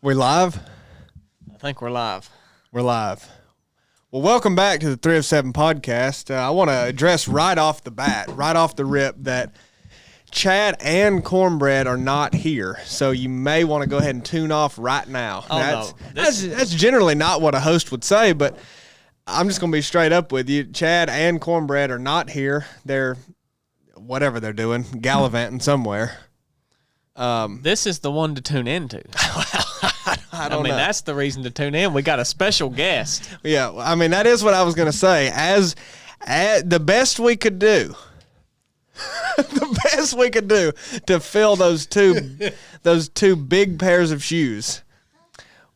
We live? I think we're live. We're live. Well, welcome back to the 3 of 7 podcast. I want to address right off the bat, right off the rip, that Chad and Cornbread are not here. So you may want to go ahead and tune off right now. That's generally not what a host would say, but I'm just going to be straight up with you. Chad and Cornbread are not here. They're, whatever they're doing, gallivanting somewhere. This is the one to tune into. I don't know. That's the reason to tune in. We got a special guest. Yeah, I mean, that is what I was going to say. As the best we could do, the best we could do to fill those two big pairs of shoes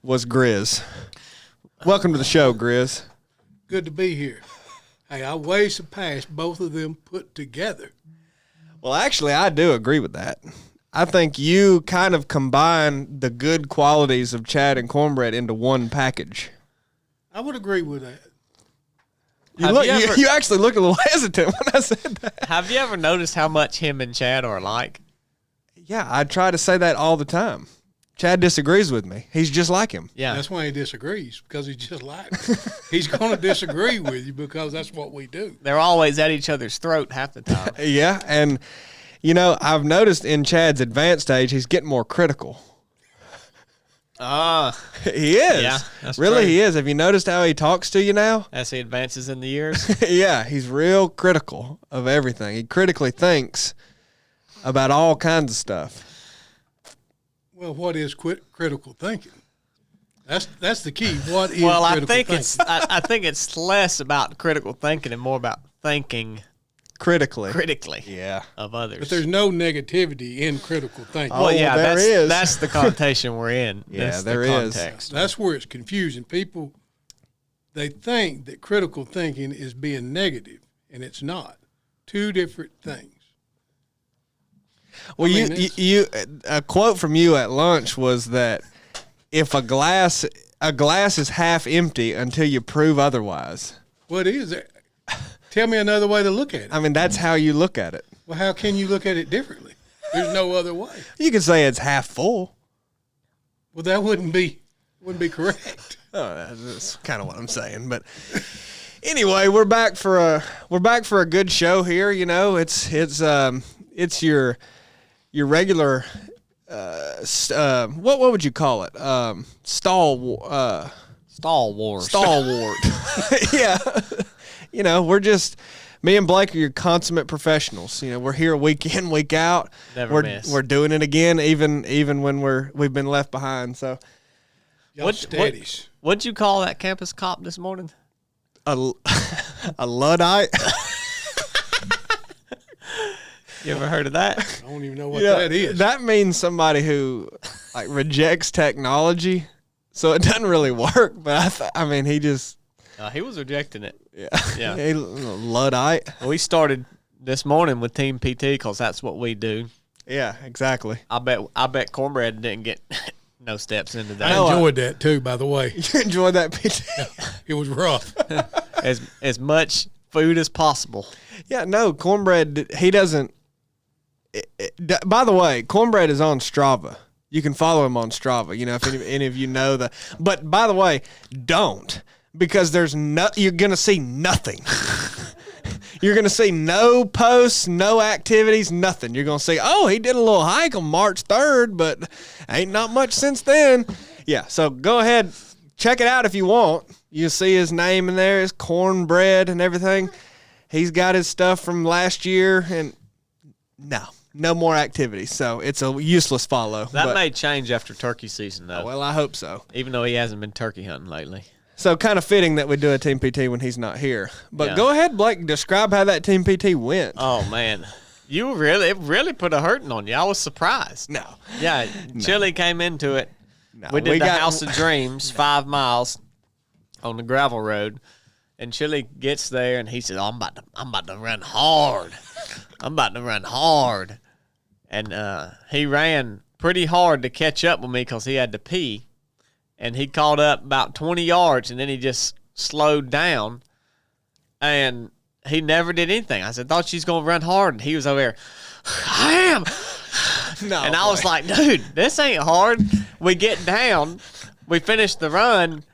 was Grizz. Welcome to the show, Grizz. Good to be here. Hey, I way surpassed both of them put together. Well, actually, I do agree with that. I think you kind of combine the good qualities of Chad and Cornbread into one package. I would agree with that. You actually looked a little hesitant when I said that. Have you ever noticed how much him and Chad are alike? Yeah, I try to say that all the time. Chad disagrees with me. He's just like him. Yeah. That's why he disagrees, because he's just like him. He's going to disagree with you because that's what we do. They're always at each other's throat half the time. Yeah, and you know, I've noticed in Chad's advanced age, he's getting more critical. He is. Yeah, that's really, true. he is. Have you noticed how he talks to you now? As he advances in the years. Yeah, he's real critical of everything. He critically thinks about all kinds of stuff. Well, what is critical thinking? That's the key. What is Well, critical thinking? I think it's less about critical thinking and more about thinking critically Yeah. of others. But there's no negativity in critical thinking. Oh, yeah, there is. that's the connotation we're in. Yeah, That's there the is. context. That's where it's confusing. People, they think that critical thinking is being negative, and it's not. Two different things. Well, I mean, you a quote from you at lunch was that if a glass is half empty until you prove otherwise. What is it? Tell me another way to look at it. I mean, that's how you look at it. Well, how can you look at it differently? There's no other way. You can say it's half full. Well, that wouldn't be correct. Oh, that's kind of what I'm saying. But anyway, we're back for a good show here. You know, it's your regular what would you call it? Stalwart. Yeah. You know, we're just, me and Blake are your consummate professionals. You know, we're here week in, week out. Never miss. We're doing it again, even when we've been left behind. So, Y'all steadies. What'd you call that campus cop this morning? a Luddite. You ever heard of that? I don't even know what that is. That means somebody who like rejects technology. So it doesn't really work. But I mean, he just. He was rejecting it. Yeah. He, Luddite. We started this morning with Team PT because that's what we do. Yeah, exactly. I bet Cornbread didn't get no steps into that. I enjoyed that too, by the way. You enjoyed that PT? It was rough. as much food as possible. Yeah, no, Cornbread, he doesn't. By the way, Cornbread is on Strava. You can follow him on Strava, you know, if any of you know the. But by the way, don't. Because you're going to see nothing. You're going to see no posts, no activities, nothing. You're going to see, oh, he did a little hike on March 3rd, but ain't not much since then. Yeah, so go ahead, check it out if you want. You'll see his name in there, his Cornbread and everything. He's got his stuff from last year, and no more activities. So it's a useless follow. That may change after turkey season, though. Well, I hope so. Even though he hasn't been turkey hunting lately. So kind of fitting that we do a Team PT when he's not here. But Yeah. Go ahead, Blake, describe how that Team PT went. Oh, man. It really put a hurting on you. I was surprised. No. Yeah, Chili came into it. No, We did the House of Dreams, 5 miles on the gravel road. And Chili gets there, and he said, I'm about to run hard. I'm about to run hard. And he ran pretty hard to catch up with me because he had to pee. And he caught up about 20 yards, and then he just slowed down. And he never did anything. I said, thought she's going to run hard. And he was over there, I am. No, and I was like, dude, this ain't hard. we get down, we finish the run.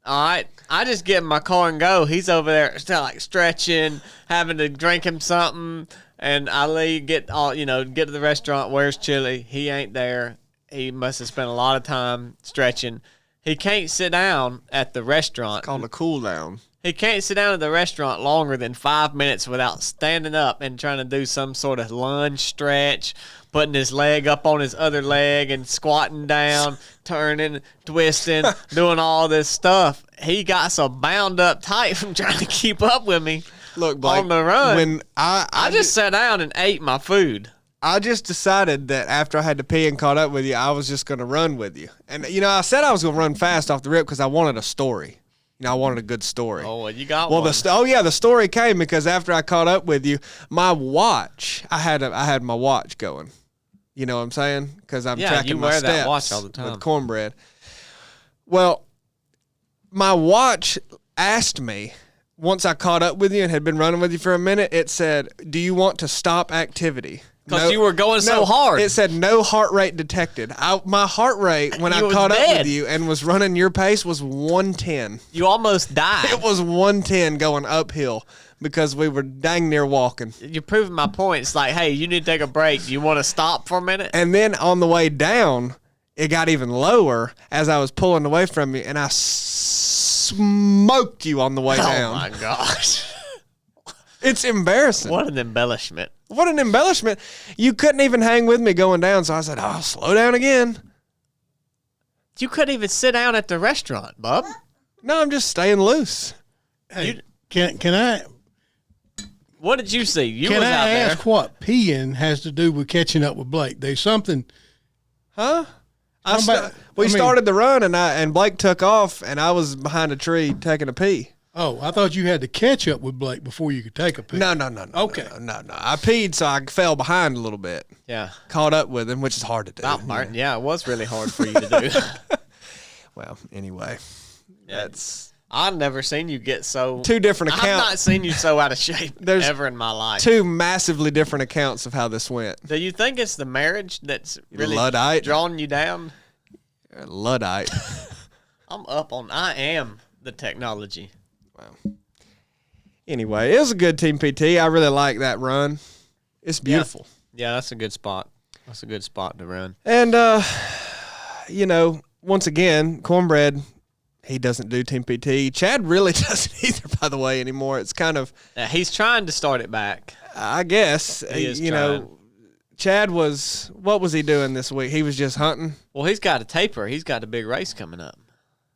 All right, I just get in my car and go. He's over there still like stretching, having to drink him something, and I leave, get to the restaurant. Where's Chili? He ain't there. He must have spent a lot of time stretching. He can't sit down at the restaurant. It's called a cool down. He can't sit down at the restaurant longer than 5 minutes without standing up and trying to do some sort of lunge stretch, putting his leg up on his other leg and squatting down, turning, twisting, doing all this stuff. He got so bound up tight from trying to keep up with me. Look, Blake, on the run. When I just sat down and ate my food. I just decided that after I had to pee and caught up with you, I was just going to run with you. And, I said I was going to run fast off the rip because I wanted a story. I wanted a good story. Oh, well, you got one. Well, the story came because after I caught up with you, my watch, I had my watch going. You know what I'm saying? Because I'm tracking my steps that watch all the time with cornbread. Well, my watch asked me, once I caught up with you and had been running with you for a minute, it said, "Do you want to stop activity?" Because you were going so hard. It said no heart rate detected. My heart rate when I caught up with you and was running your pace was 110. You almost died. It was 110 going uphill because we were dang near walking. You're proving my point. It's like, hey, you need to take a break. Do you want to stop for a minute? And then on the way down, it got even lower as I was pulling away from you, and I smoked you on the way down. Oh, my gosh. It's embarrassing. What an embellishment. What an embellishment. You couldn't even hang with me going down, so I said, slow down again. You couldn't even sit down at the restaurant, bub. No, I'm just staying loose. Hey, can I... What did you see? You was out there. Can I ask what peeing has to do with catching up with Blake? There's something... Huh? We started the run, and Blake took off, and I was behind a tree taking a pee. Oh, I thought you had to catch up with Blake before you could take a pee. No. Okay. No. I peed, so I fell behind a little bit. Yeah. Caught up with him, which is hard to do. Yeah, it was really hard for you to do. Well, anyway. Yeah. I've never seen you get so... Two different accounts. I've not seen you so out of shape ever in my life. Two massively different accounts of how this went. Do you think it's the marriage that's really Luddite. drawing you down? Luddite. I am the technology. Wow. Anyway, it was a good Team PT. I really like that run. It's beautiful. Yeah, that's a good spot. That's a good spot to run. And, once again, Cornbread, he doesn't do Team PT. Chad really doesn't either, by the way, anymore. It's kind of... he's trying to start it back. I guess. He is trying. Chad what was he doing this week? He was just hunting? Well, he's got a taper. He's got a big race coming up.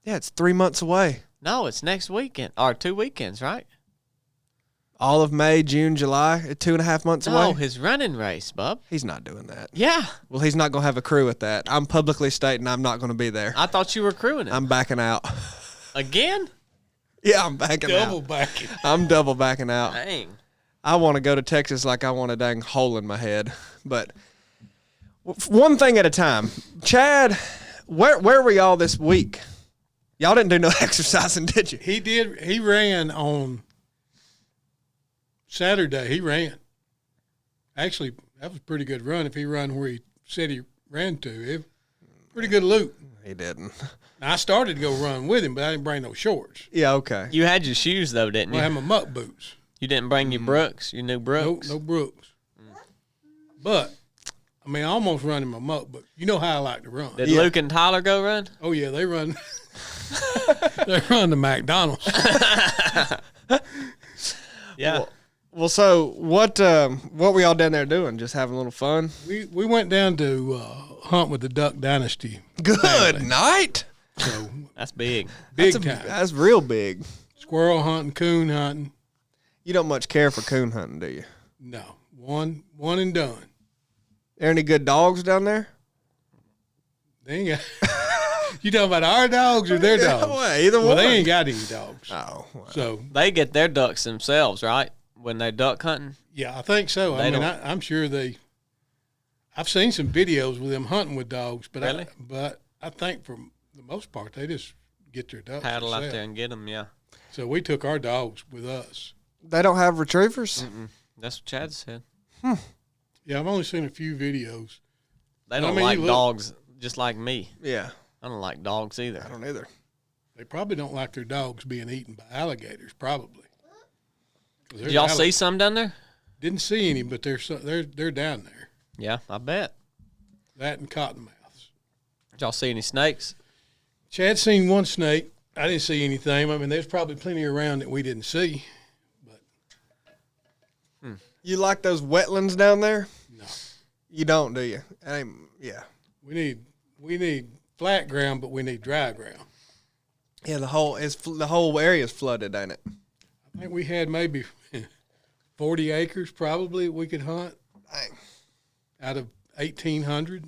Yeah, it's 3 months away. No, it's next weekend. Or 2 weekends, right? All of May, June, July, 2.5 months away? No, his running race, bub. He's not doing that. Yeah. Well, he's not going to have a crew at that. I'm publicly stating I'm not going to be there. I thought you were crewing it. I'm backing out. Again? Yeah, I'm backing out. Double backing. I'm double backing out. Dang. I want to go to Texas like I want a dang hole in my head. But one thing at a time. Chad, where were y'all this week? Y'all didn't do no exercising, did you? He did. He ran on Saturday. He ran. Actually, that was a pretty good run if he run where he said he ran to. Pretty good loop. He didn't. I started to go run with him, but I didn't bring no shorts. Yeah, okay. You had your shoes, though, didn't you? I had my muck boots. You didn't bring your Brooks, your new Brooks? No Brooks. But, I almost run in my muck boots. You know how I like to run. Did Luke and Tyler go run? Oh, yeah, they run. They run to McDonald's. Yeah. Well, so what were y'all down there doing? Just having a little fun? We went down to hunt with the Duck Dynasty. Good family. night. So That's big. big That's time. That's real big. Squirrel hunting, coon hunting. You don't much care for coon hunting, do you? No, one and done. There any good dogs down there? They ain't got. You talking about our dogs or their dogs? Either one. Well, they ain't got any dogs. Oh, wow. So They get their ducks themselves, right? When they're duck hunting? yeah, I think so. They don't- I'm sure they. I've seen some videos with them hunting with dogs, but Really? I think for the most part they just get their ducks. Paddle out themselves. there and get them, yeah. So we took our dogs with us. They don't have retrievers? That's what Chad said. Yeah, I've only seen a few videos. They don't I mean, like you look- dogs just like me. Yeah. I don't like dogs either. I don't either. They probably don't like their dogs being eaten by alligators, probably. Did y'all see some down there? Didn't see any, but they're down there. Yeah, I bet. That and cottonmouths. Did y'all see any snakes? Chad seen one snake. I didn't see anything. I mean, there's probably plenty around that we didn't see. But You like those wetlands down there? no, You don't, do you? Yeah. we need flat ground, but we need dry ground. Yeah, the whole area's flooded, ain't it? I think we had maybe 40 acres probably we could hunt Dang. out of 1,800.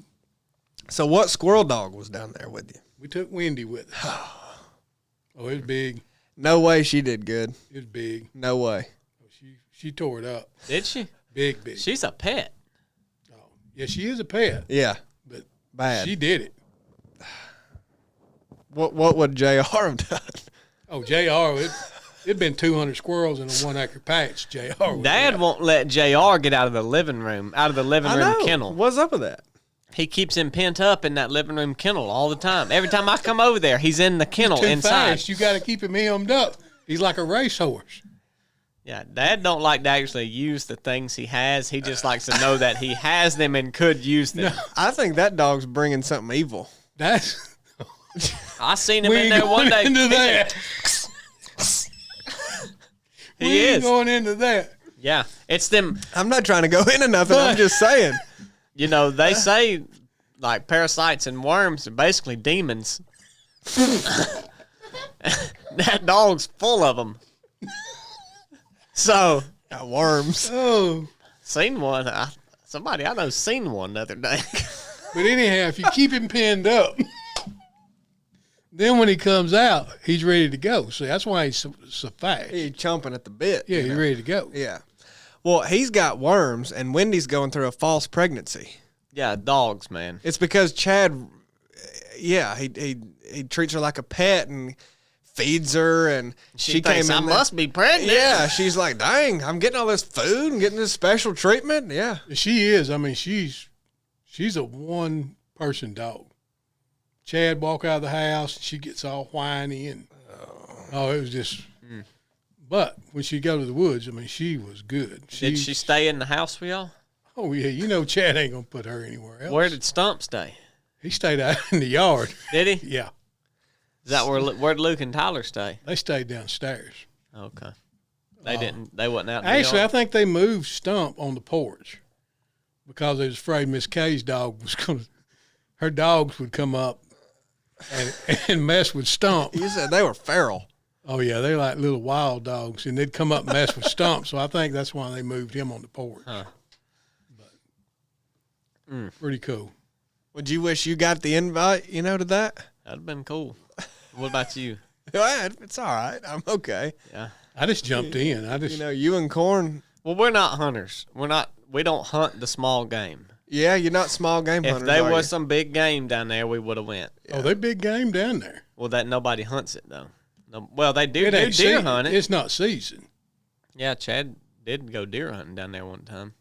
So what squirrel dog was down there with you? We took Wendy with us. Oh, it was big. No way she did good. It was big. No way. She tore it up. Did she? Big. She's a pet. Oh, yeah, she is a pet, Yeah. but Bad. she did it. What would JR have done? Oh, JR, it'd been 200 squirrels in a 1 acre patch. JR would Dad won't let JR get out of the living room kennel. What's up with that? He keeps him pent up in that living room kennel all the time. Every time I come over there, he's in the kennel too inside. fast. You got to keep him hemmed up. He's like a racehorse. Yeah, Dad don't like to actually use the things he has. He just likes to know that he has them and could use them. No. I think that dog's bringing something evil. That's I seen him we in ain't there one going day. into that. He we ain't is. going into that. Yeah, it's them. I'm not trying to go into nothing. I'm just saying. You know, they say like parasites and worms are basically demons. That dog's full of them. So Got worms. Oh, seen one. Somebody I know seen one the other day. but anyhow, if you keep him pinned up, then when he comes out, he's ready to go. See, that's why he's so fast. He's chomping at the bit. Yeah, you he's know? ready to go. Yeah. Well, he's got worms, and Wendy's going through a false pregnancy. Yeah, dogs, man. It's because Chad, he treats her like a pet and feeds her, and She thinks I must be pregnant. Yeah, she's like, dang, I'm getting all this food and getting this special treatment. Yeah. She is. I mean, she's a one-person dog. Chad walk out of the house, she gets all whiny, and it was just. But when she go to the woods, I mean, she was good. Did she stay in the house with y'all? Oh yeah, you know Chad ain't gonna put her anywhere else. Where did Stump stay? He stayed out in the yard? Did he? Yeah, Is that where'd Luke and Tyler stay? they stayed downstairs. Okay. They didn't. They wasn't out. In Actually, the I yard? think they moved Stump on the porch because they was afraid Miss Kay's dog was gonna. Her dogs would come up and mess with Stump. You said they were feral. Oh yeah, they're like little wild dogs, and they'd come up and mess with Stump. So I think that's why they moved him on the porch. Huh. But pretty cool. Would you wish you got the invite, to that? That'd have been cool. What about you? Well, it's all right. I'm okay. Yeah. I just jumped in. You and Corn, Well, we're not hunters. We don't hunt the small game. yeah, you're not small game If hunters, there are was you? some big game down there, we would have went. Oh, they big game down there. Well, that nobody hunts it though. No, well, they do It do ain't deer season. hunting. It's not season. Yeah, Chad did go deer hunting down there one time.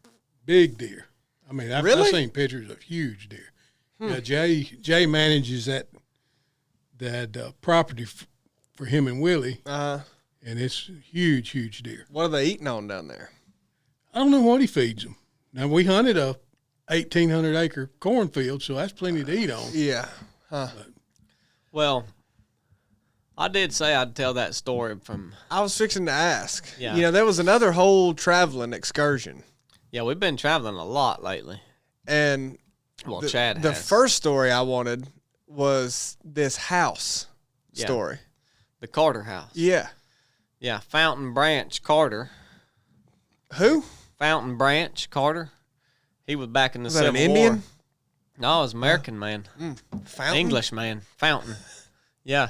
Big deer. I mean, I've Really? seen pictures of huge deer. Yeah, Jay manages that property for him and Willie, and it's huge deer. What are they eating on down there? I don't know what he feeds them. Now we hunted a 1,800 acre cornfield, so that's plenty to eat on. Yeah. Well, I did say I'd tell that story from. I was fixing to ask. Yeah. There was another whole traveling excursion. Yeah, we've been traveling a lot lately. And Well, the, Chad the has. first story I wanted was this house story. The Carter house. Yeah. Yeah, Fountain Branch Carter. Who? Fountain Branch Carter. He was back in the Was that Civil an Indian? War. No, it was American man. Fountain? English man. Fountain. Yeah.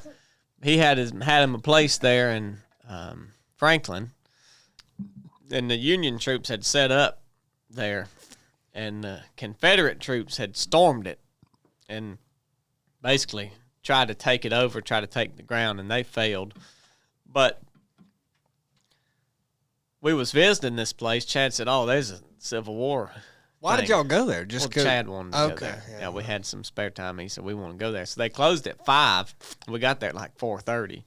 He had him a place there in Franklin. And the Union troops had set up there. And the Confederate troops had stormed it. And basically tried to take it over, tried to take the ground, and they failed. But we was visiting this place. Chad said, "Oh, there's a Civil War Why did y'all go there? Just well, Chad wanted to go Okay, there. yeah. Yeah, we had some spare time. He said we want to go there. So they closed at 5. We got there at like 4:30.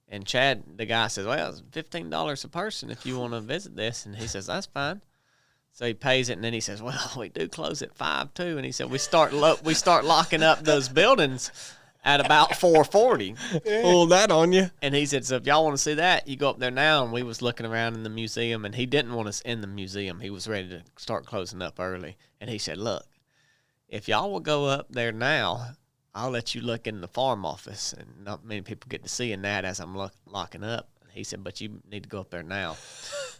And Chad, the guy says, well, it's $15 a person if you want to visit this. And he says, that's fine. So he pays it, and then he says, well, we do close at 5 too. And he said, we start locking up those buildings at about 4:40. Pull that on you. And he said, so if y'all want to see that, you go up there now. And we was looking around in the museum, and he didn't want us in the museum. He was ready to start closing up early. And he said, look, if y'all will go up there now, I'll let you look in the farm office. And not many people get to see in that as I'm locking up. He said, but you need to go up there now.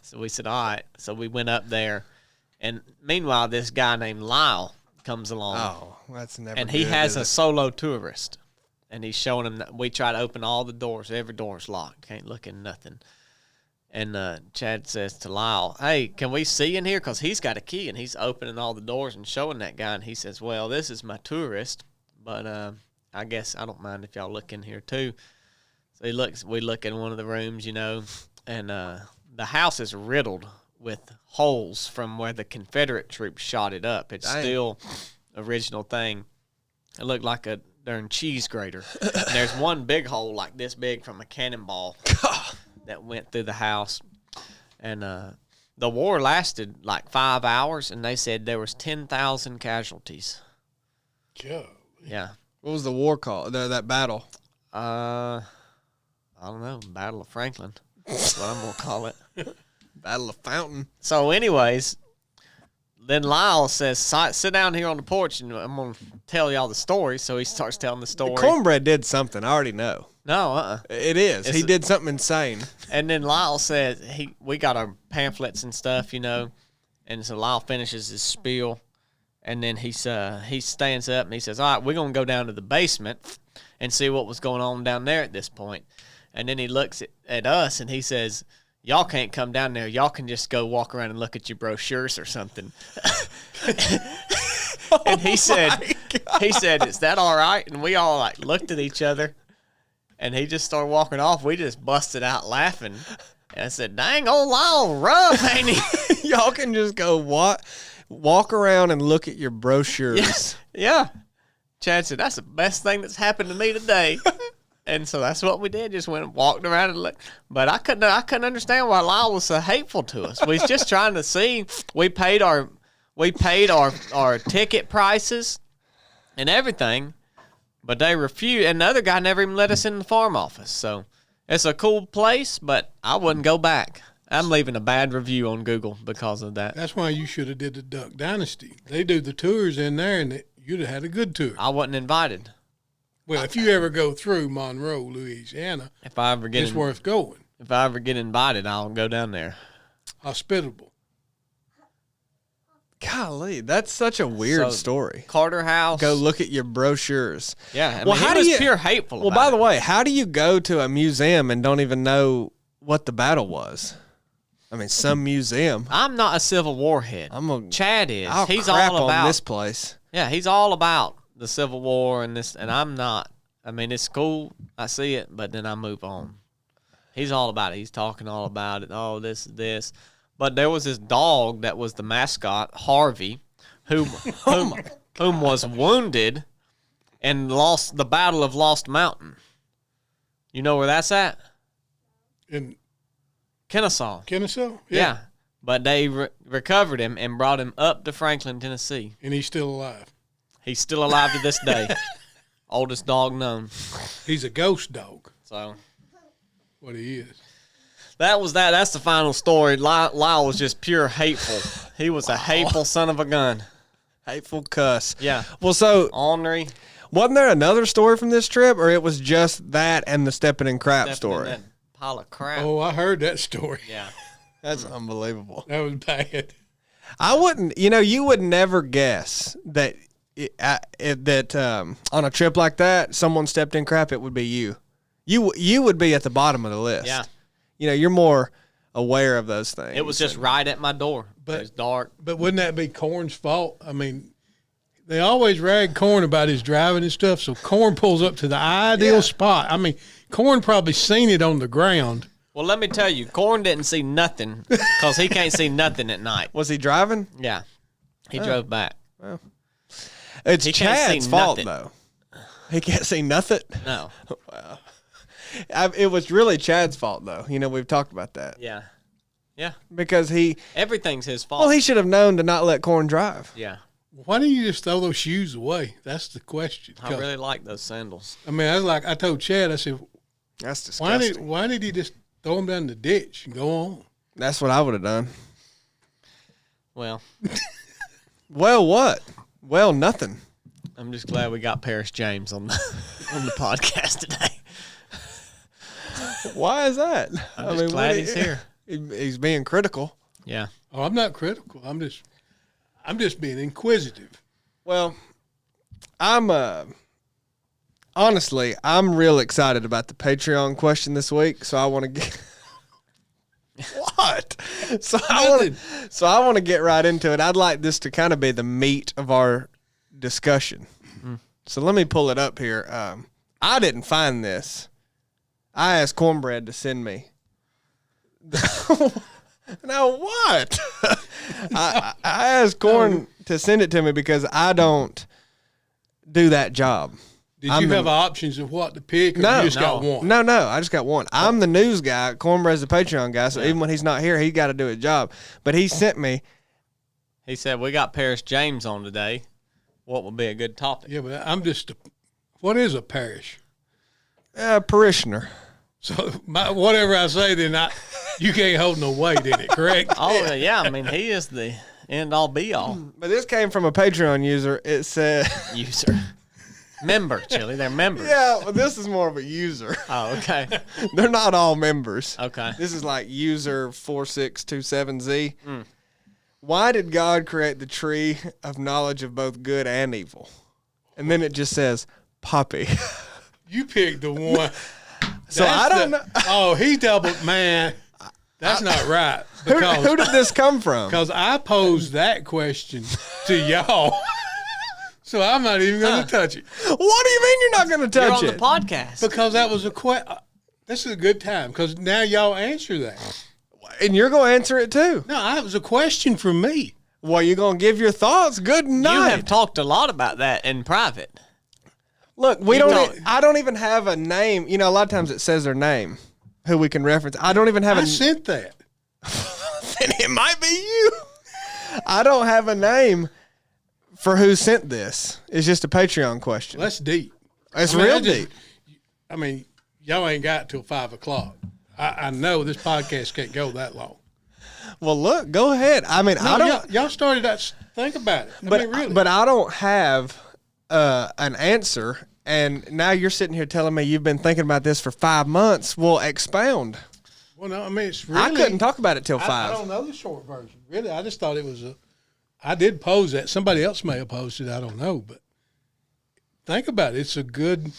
So we said, all right. So we went up there. And meanwhile, this guy named Lyle comes along. Oh, that's never And he good, has is a it? solo tourist. And he's showing him that we try to open all the doors. Every door's locked. Can't look in nothing. And Chad says to Lyle, hey, can we see in here? Because he's got a key, and he's opening all the doors and showing that guy. And he says, well, this is my tourist, but I guess I don't mind if y'all look in here too. So we look in one of the rooms, you know, and the house is riddled with holes from where the Confederate troops shot it up. It's Dang. still original thing. It looked like a darn cheese grater. And there's one big hole like this big from a cannonball that went through the house. And the war lasted like 5 hours, and they said there was 10,000 casualties. Yeah. Yeah. What was the war called? That battle. I don't know. Battle of Franklin. That's what I'm going to call it. Battle of Fountain. So anyways, then Lyle says, sit down here on the porch, and I'm going to tell y'all the story. So he starts telling the story. Cornbread did something. I already know. No, It is. He did something insane. And then Lyle says, we got our pamphlets and stuff, you know. And so Lyle finishes his spiel. And then he stands up and he says, all right, we're going to go down to the basement and see what was going on down there at this point. And then he looks at us and he says, y'all can't come down there. Y'all can just go walk around and look at your brochures or something. And he said, is that all right? And we all like looked at each other, and he just started walking off. We just busted out laughing. And I said, dang, old Lyle rough, ain't he? Y'all can just go walk around and look at your brochures. Yeah. Chad said, that's the best thing that's happened to me today. And so that's what we did. Just went and walked around and looked. But I couldn't understand why Lyle was so hateful to us. We was just trying to see. We paid our ticket prices and everything, but they refused. And the other guy never even let us in the farm office. So it's a cool place, but I wouldn't go back. I'm leaving a bad review on Google because of that. That's why you should have did the Duck Dynasty. They do the tours in there, and you'd have had a good tour. I wasn't invited. Well, if you ever go through Monroe, Louisiana, If I ever get it's worth going. if I ever get invited, I'll go down there. Hospitable. Golly, that's such a weird So, story. Carter House. Go look at your brochures. Yeah. I Well, mean, how he do was you- pure hateful. Well, about by the it. way, how do you go to a museum and don't even know what the battle was? I mean, some museum. I'm not a Civil War head. Chad is. I'll He's crap all about on this place. Yeah, he's all about the Civil War and this, and I'm not. I mean, it's cool. I see it, but then I move on. He's all about it. He's talking all about it. Oh, this. But there was this dog that was the mascot, Harvey, whom was wounded and lost the Battle of Lost Mountain. You know where that's at? In Kennesaw. Kennesaw? Yeah. But they recovered him and brought him up to Franklin, Tennessee. And he's still alive. He's still alive to this day. Oldest dog known. He's a ghost dog, So what he is. that was that. That's the final story. Lyle was just pure hateful. He was a hateful son of a gun. Hateful cuss. Yeah. Well, so Ornery. wasn't there another story from this trip, or it was just that and the stepping in crap Stepping story? in that pile of crap. Oh, I heard that story. Yeah. That's unbelievable. That was bad. I wouldn't. You would never guess that on a trip like that, someone stepped in crap. It would be you. You would be at the bottom of the list. Yeah. You're more aware of those things. It was just right at my door. But- It was dark. But wouldn't that be Corn's fault? I mean, they always rag Corn about his driving and stuff, so Corn pulls up to the ideal spot. I mean, Corn probably seen it on the ground. Well, let me tell you, Corn didn't see nothing because he can't see nothing at night. Was he driving? Yeah. He drove back. It's He can't see Chad's fault, nothing. though. He can't see nothing. No. It was really Chad's fault, though. You know, we've talked about that. Yeah. Yeah. Because Everything's his fault. well, he should have known to not let Corn drive. Yeah. Why don't you just throw those shoes away? That's the question. I really like those sandals. I mean, I told Chad, I said, That's disgusting. why did he just throw them down the ditch and go on? That's what I would have done. Well, Well, what? Well, nothing. I'm just glad we got Paris James on the podcast today. Why is that? I'm just glad he's here. He's being critical. Yeah. Oh, I'm not critical. I'm just being inquisitive. Well, honestly, I'm real excited about the Patreon question this week, so I want to get what? So I want to get right into it. I'd like this to kind of be the meat of our discussion. So let me pull it up here. I didn't find this. I asked Cornbread to send me. Now what? I asked Corn to send it to me because I don't do that job. Did you have options of what to pick, or No, you just got one? No, I just got one. I'm the news guy. Cornbread's the Patreon guy, so even when he's not here, he got to do a job. But he sent me. He said, we got Paris James on today. What would be a good topic? Yeah, but I'm just what is a parish? Parishioner. So whatever I say, then you can't hold no weight in it, correct? Oh, yeah. I mean, he is the end-all, be-all But this came from a Patreon user. It said... user. Member, Chili. They're members. Yeah, well, this is more of a user. Oh, okay. They're not all members. Okay. This is like user 4627Z. Why did God create the tree of knowledge of both good and evil? And then it just says, Poppy. You picked the one. So I don't know. Oh, he doubled, man. That's not right. Who did this come from? Because I posed that question to y'all. So I'm not even going to touch it. What do you mean you're not going to You're touch on it? the podcast. Because that was a question. This is a good time because now y'all answer that. And you're going to answer it too. No, that was a question from me. Well, you're going to give your thoughts. Good night. You have talked a lot about that in private. Look, I don't even have a name. You know, a lot of times it says their name, who we can reference. I don't even have I sent that. Then it might be you. I don't have a name for who sent this. It's just a Patreon question. Well, that's deep. It's real deep. I mean, y'all ain't got till 5 o'clock. I know this podcast can't go that long. Well, look, go ahead. I mean, I don't. Y'all started that. Think about it. But I mean, really. but I don't have an answer. And now you're sitting here telling me you've been thinking about this for 5 months. Well, expound. Well, no, I mean, it's really. I couldn't talk about it till 5. I don't know the short version. Really, I just thought it was I did pose that. Somebody else may have posted it. I don't know, but think about it. It's a good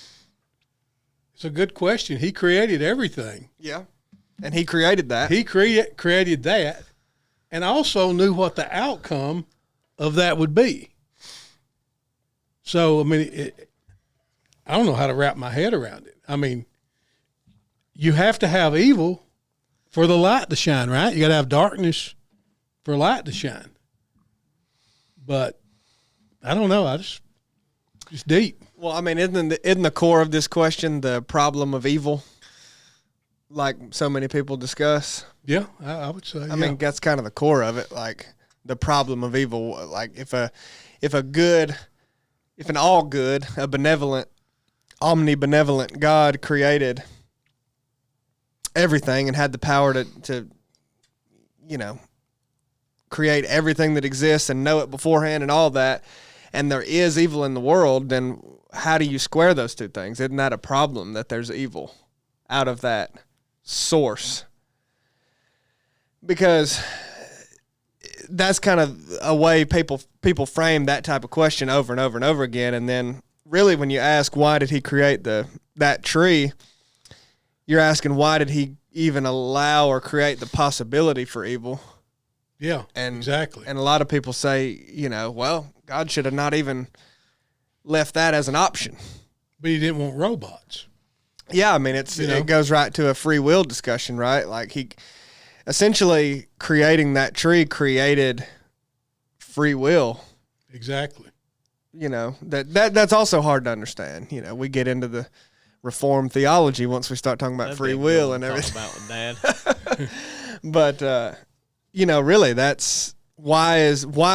question. He created everything. Yeah. And he created that. He created that, and also knew what the outcome of that would be. So, I mean, I don't know how to wrap my head around it. I mean, you have to have evil for the light to shine, right? You got to have darkness for light to shine. But I don't know. It's deep. Well, I mean, isn't the core of this question the problem of evil, like so many people discuss? Yeah, I would say. I mean, that's kind of the core of it, like the problem of evil. Like if an all good, a benevolent, omnibenevolent God created everything and had the power to create everything that exists and know it beforehand and all that, and there is evil in the world, then how do you square those two things? Isn't that a problem that there's evil out of that source? Because that's kind of a way people frame that type of question over and over and over again, and then really when you ask why did he create that tree, you're asking why did he even allow or create the possibility for evil? Yeah, exactly. And a lot of people say, well, God should have not even left that as an option. But he didn't want robots. Yeah, I mean, it goes right to a free will discussion, right? Like he essentially creating that tree created free will. Exactly. You know, that's also hard to understand. You know, we get into the Reformed theology once we start talking about That'd free be a good will one and to talk everything. about with Dad. But you know, really, that's why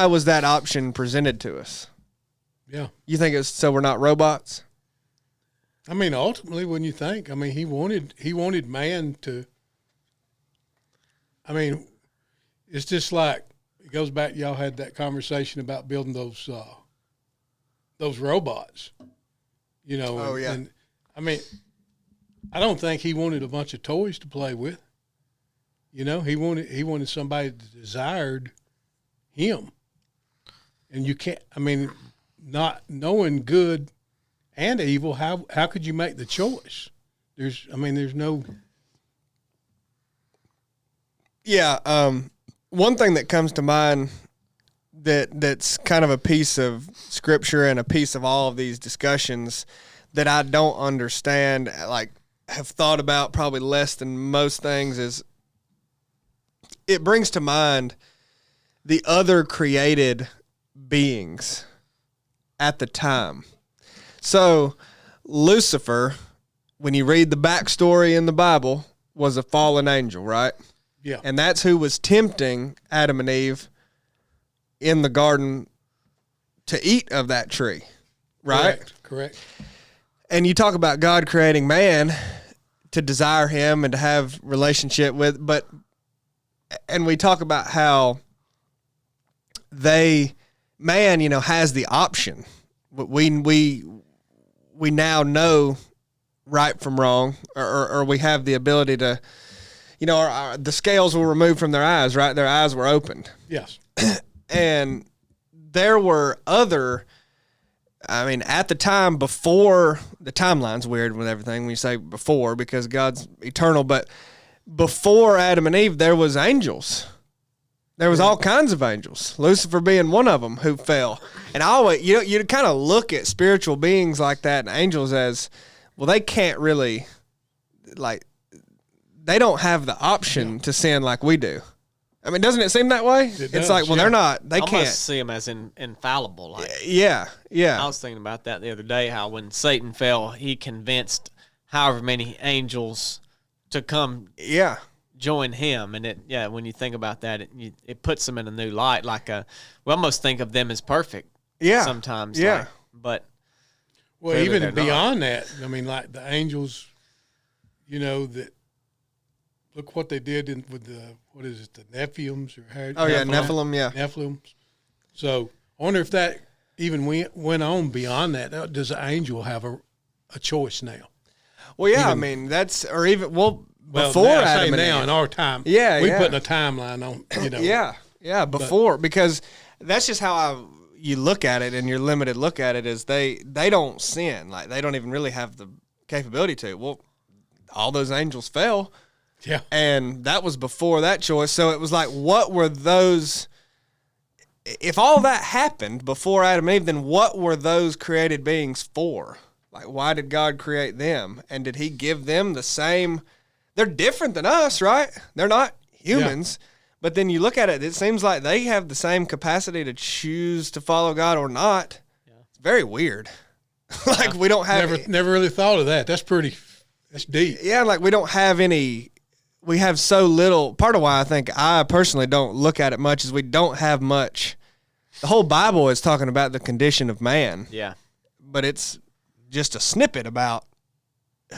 was that option presented to us? Yeah. You think it's so we're not robots? I mean, ultimately, when you think, I mean, he wanted man to. I mean, it's just like it goes back. Y'all had that conversation about building those robots. You know. Oh, yeah. And I mean, I don't think he wanted a bunch of toys to play with. You know, he wanted somebody that desired him. And you can't. I mean, not knowing good and evil, how could you make the choice? There's no. Yeah. One thing that comes to mind that's kind of a piece of scripture and a piece of all of these discussions that I don't understand, like have thought about probably less than most things, is it brings to mind the other created beings at the time. So Lucifer, when you read the backstory in the Bible, was a fallen angel, right? Yeah. And that's who was tempting Adam and Eve in the garden to eat of that tree, right? Correct. And you talk about God creating man to desire him and to have relationship with, and we talk about how man, you know, has the option. We now know right from wrong, or we have the ability to, you know, the scales were removed from their eyes, right? Their eyes were opened. Yes. And there were other, I mean, at the time before, the timeline's weird with everything when you say before because God's eternal, but before Adam and Eve, there was angels. There was all kinds of angels, Lucifer being one of them who fell. And I always, you kind of look at spiritual beings like that and angels as, well, they can't really, like, they don't have the option to sin like we do. I mean, doesn't it seem that way? It's like, well, they're not, they I can't. almost see them as infallible. Like, yeah. I was thinking about that the other day, how when Satan fell, he convinced however many angels to come join him. And when you think about that, it puts them in a new light. Like we almost think of them as perfect sometimes. Yeah. Like, but well, even beyond that, I mean, like the angels, you know, that look what they did with the Nephilims or how? Oh yeah, Nephilim, yeah. Nephilims. So I wonder if that even went on beyond that. Does an angel have a choice now? Well, yeah, I mean that's before now, Adam and now Eve. in our time, Yeah, we putting a timeline on, you know. yeah, before, because that's just how you look at it, and your limited look at it is they don't sin, like they don't even really have the capability to. Well, all those angels fell. Yeah. And that was before that choice. So it was like, what were those? If all that happened before Adam and Eve, then what were those created beings for? Like, why did God create them? And did he give them the same? They're different than us, right? They're not humans. Yeah. But then you look at it, it seems like they have the same capacity to choose to follow God or not. Yeah. It's very weird. Like, we don't have... Never really thought of that. That's deep. Yeah, like we don't have any... We have so little. Part of why I think I personally don't look at it much is we don't have much. The whole Bible is talking about the condition of man. Yeah. But it's just a snippet about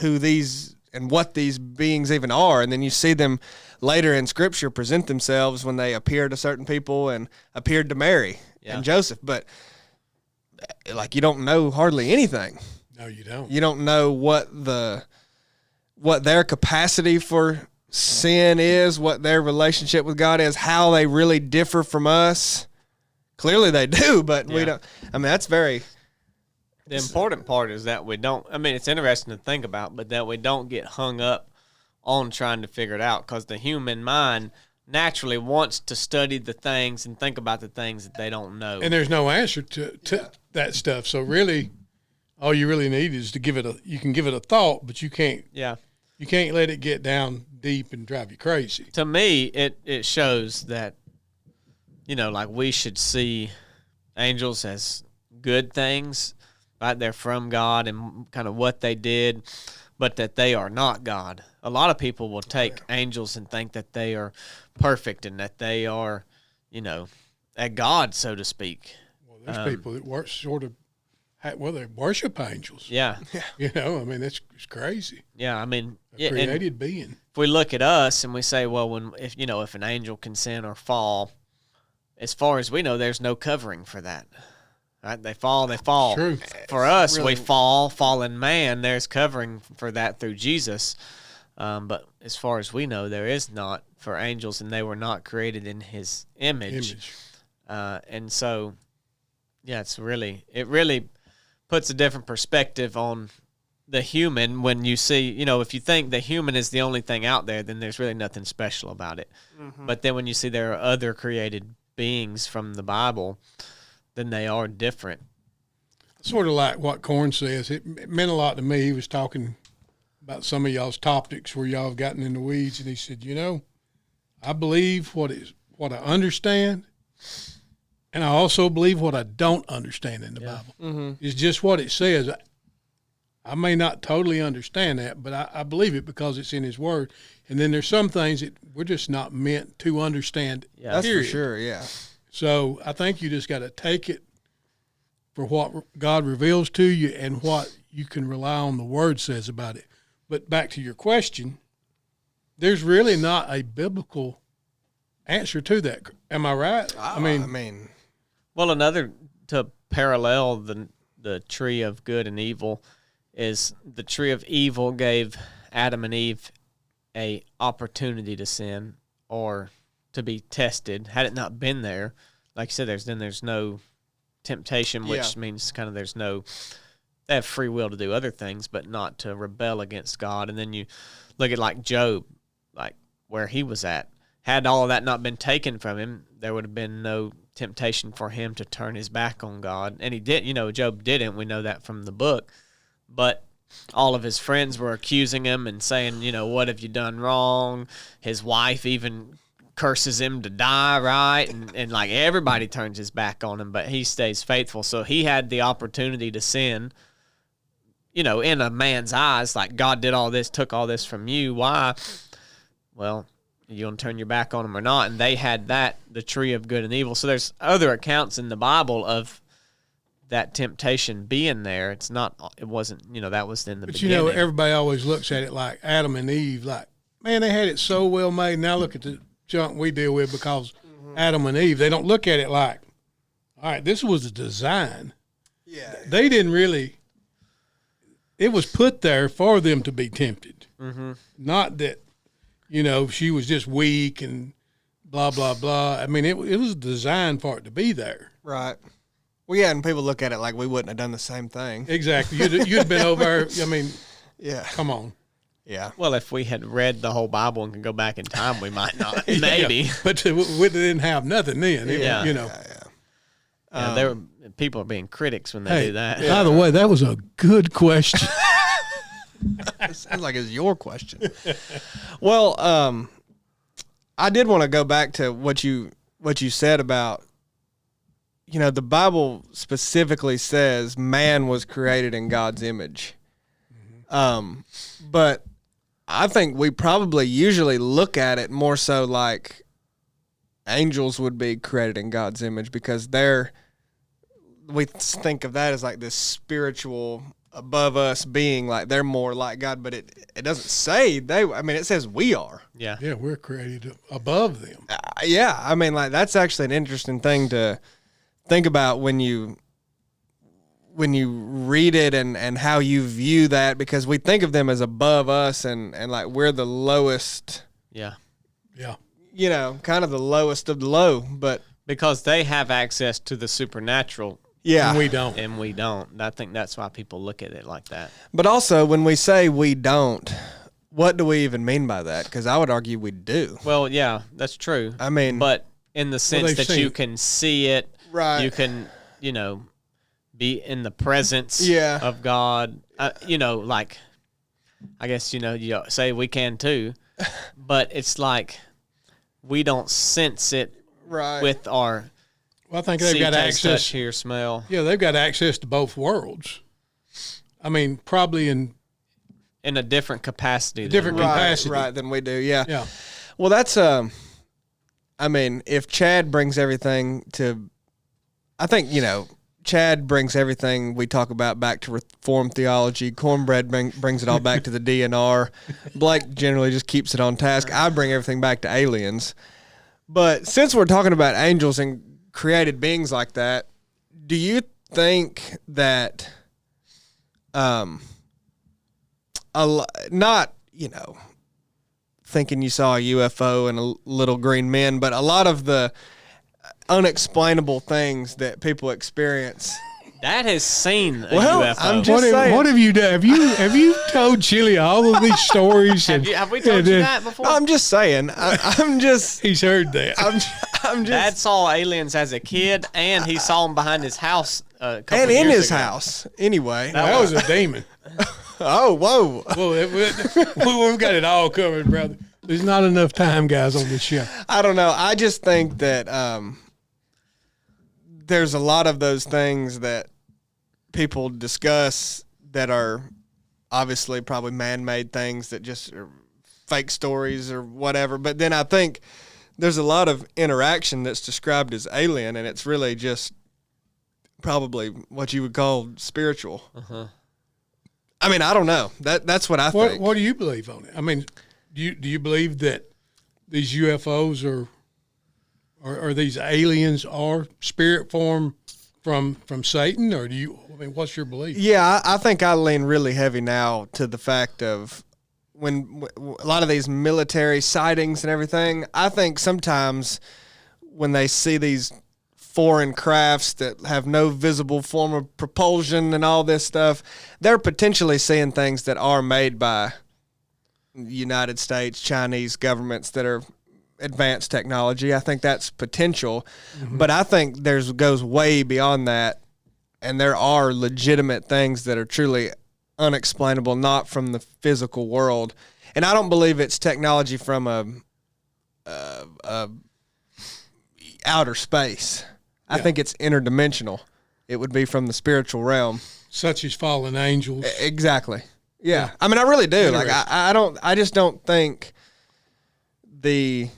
who these and what these beings even are. And then you see them later in Scripture present themselves when they appear to certain people and appeared to Mary and Joseph. But, like, you don't know hardly anything. No, you don't. You don't know what their capacity for sin is, what their relationship with God is, how they really differ from us. Clearly they do, but we don't. I mean, that's very... The important part is that we don't... I mean, it's interesting to think about, but that we don't get hung up on trying to figure it out, because the human mind naturally wants to study the things and think about the things that they don't know. And there's no answer to that stuff. So really, all you really need is to give it you can give it a thought, but you can't... Yeah. You can't let it get down deep and drive you crazy. To me, it shows that like we should see angels as good things, right? They're from God and kind of what they did, but that they are not God. A lot of people will take angels and think that they are perfect and that they are, a God, so to speak. Well, there's people that they worship angels. Yeah. I mean, it's crazy. Yeah, I mean, A created being. if we look at us and we say, well, if an angel can sin or fall, as far as we know, there's no covering for that. Right? They fall. True. For us, we fallen man. There's covering for that through Jesus. But as far as we know, there is not for angels, and they were not created in His image. And so, yeah, it really puts a different perspective on the human when you see, if you think the human is the only thing out there, then there's really nothing special about it. Mm-hmm. But then when you see there are other created beings from the Bible, then they are different. Sort of like what Corn says. It meant a lot to me. He was talking about some of y'all's topics where y'all have gotten in the weeds, and he said, I believe what I understand, and I also believe what I don't understand in the Bible. Mm-hmm. It's just what it says. I may not totally understand that, but I believe it because it's in His Word. And then there's some things that we're just not meant to understand. Yeah, that's for sure, yeah. So I think you just got to take it for what God reveals to you and what you can rely on the Word says about it. But back to your question, there's really not a biblical answer to that. Am I right? I mean, well, another to parallel the tree of good and evil is the tree of evil gave Adam and Eve a opportunity to sin or to be tested. Had it not been there, like you said, there's no temptation, which means kind of they have free will to do other things, but not to rebel against God. And then you look at like Job, like where he was at. Had all of that not been taken from him, there would have been no temptation for him to turn his back on God. And he did, Job didn't. We know that from the book. But all of his friends were accusing him and saying, what have you done wrong? His wife even curses him to die, right? And like everybody turns his back on him, but he stays faithful. So he had the opportunity to sin, in a man's eyes, like God did all this, took all this from you. Why? Well, you want to turn your back on him or not? And they had the tree of good and evil. So there's other accounts in the Bible of that temptation being there. It wasn't, that was in the beginning. But everybody always looks at it like Adam and Eve, like, man, they had it so well made. Now look at the junk we deal with because Adam and Eve. They don't look at it like, all right, this was a design. Yeah. They didn't really, it was put there for them to be tempted. Mm-hmm. Not that, she was just weak and blah, blah, blah. I mean, it was designed for it to be there. Right. Well, yeah, and people look at it like we wouldn't have done the same thing. Exactly. You'd been over, yeah. Come on. Yeah. Well, if we had read the whole Bible and could go back in time, we might not. Maybe. Yeah, but we didn't have nothing then. People are being critics when they do that. By the way, that was a good question. It sounds like it's your question. Well, I did want to go back to what you said about, the Bible specifically says man was created in God's image. But I think we probably usually look at it more so like angels would be created in God's image because we think of that as like this spiritual above us being, like they're more like God, but it doesn't say it says we are. Yeah. Yeah, we're created above them. Like that's actually an interesting thing to think about when you read it and how you view that, because we think of them as above us and like we're the lowest. Yeah. Yeah. Kind of the lowest of the low, but because they have access to the supernatural. Yeah. And we don't. And we don't. I think that's why people look at it like that. But also when we say we don't, what do we even mean by that? Because I would argue we do. Well, yeah, that's true. I mean, but in the sense that you can see it, right? You can, be in the presence of God. Like, I guess, you say we can too, but it's like we don't sense it Right. with our Well, I think they've see, got taste, access. touch, hear, smell. Yeah, they've got access to both worlds. I mean, probably in In a different capacity. different than we- capacity. Right, than we do. Yeah. Yeah. Well, that's I mean, if Chad brings everything to, I think Chad brings everything we talk about back to Reformed theology. Cornbread brings it all back to the DNR. Blake generally just keeps it on task. I bring everything back to aliens. But since we're talking about angels and created beings like that, do you think that not thinking you saw a UFO and a little green men, but a lot of the unexplainable things that people experience. That has seen a Well, UFO. I'm just saying. What have you done? Have you told Chili all of these stories? have we told you that before? I'm just saying. I'm just. He's heard that. I'm just. Dad saw aliens as a kid, and he saw them behind his house a couple And in years his ago. house, anyway. That was a demon. Oh, whoa. Well, we've got it all covered, brother. There's not enough time, guys, on this show. I don't know. I just think that there's a lot of those things that people discuss that are obviously probably man-made things that just are fake stories or whatever. But then I think there's a lot of interaction that's described as alien, and it's really just probably what you would call spiritual. Uh-huh. I mean, I don't know. That's what I think. What do you believe on it? I mean, do you believe that these UFOs are these aliens are spirit form from Satan, or do you? I mean, what's your belief? Yeah, I think I lean really heavy now to the fact of when a lot of these military sightings and everything. I think sometimes when they see these foreign crafts that have no visible form of propulsion and all this stuff, they're potentially seeing things that are made by United States, Chinese governments that are advanced technology. I think that's potential, but I think goes way beyond that, and there are legitimate things that are truly unexplainable, not from the physical world. And I don't believe it's technology from a outer space. I think it's interdimensional. It would be from the spiritual realm, Such as fallen angels. Exactly. Yeah. I mean, I really do. Like, I just don't think we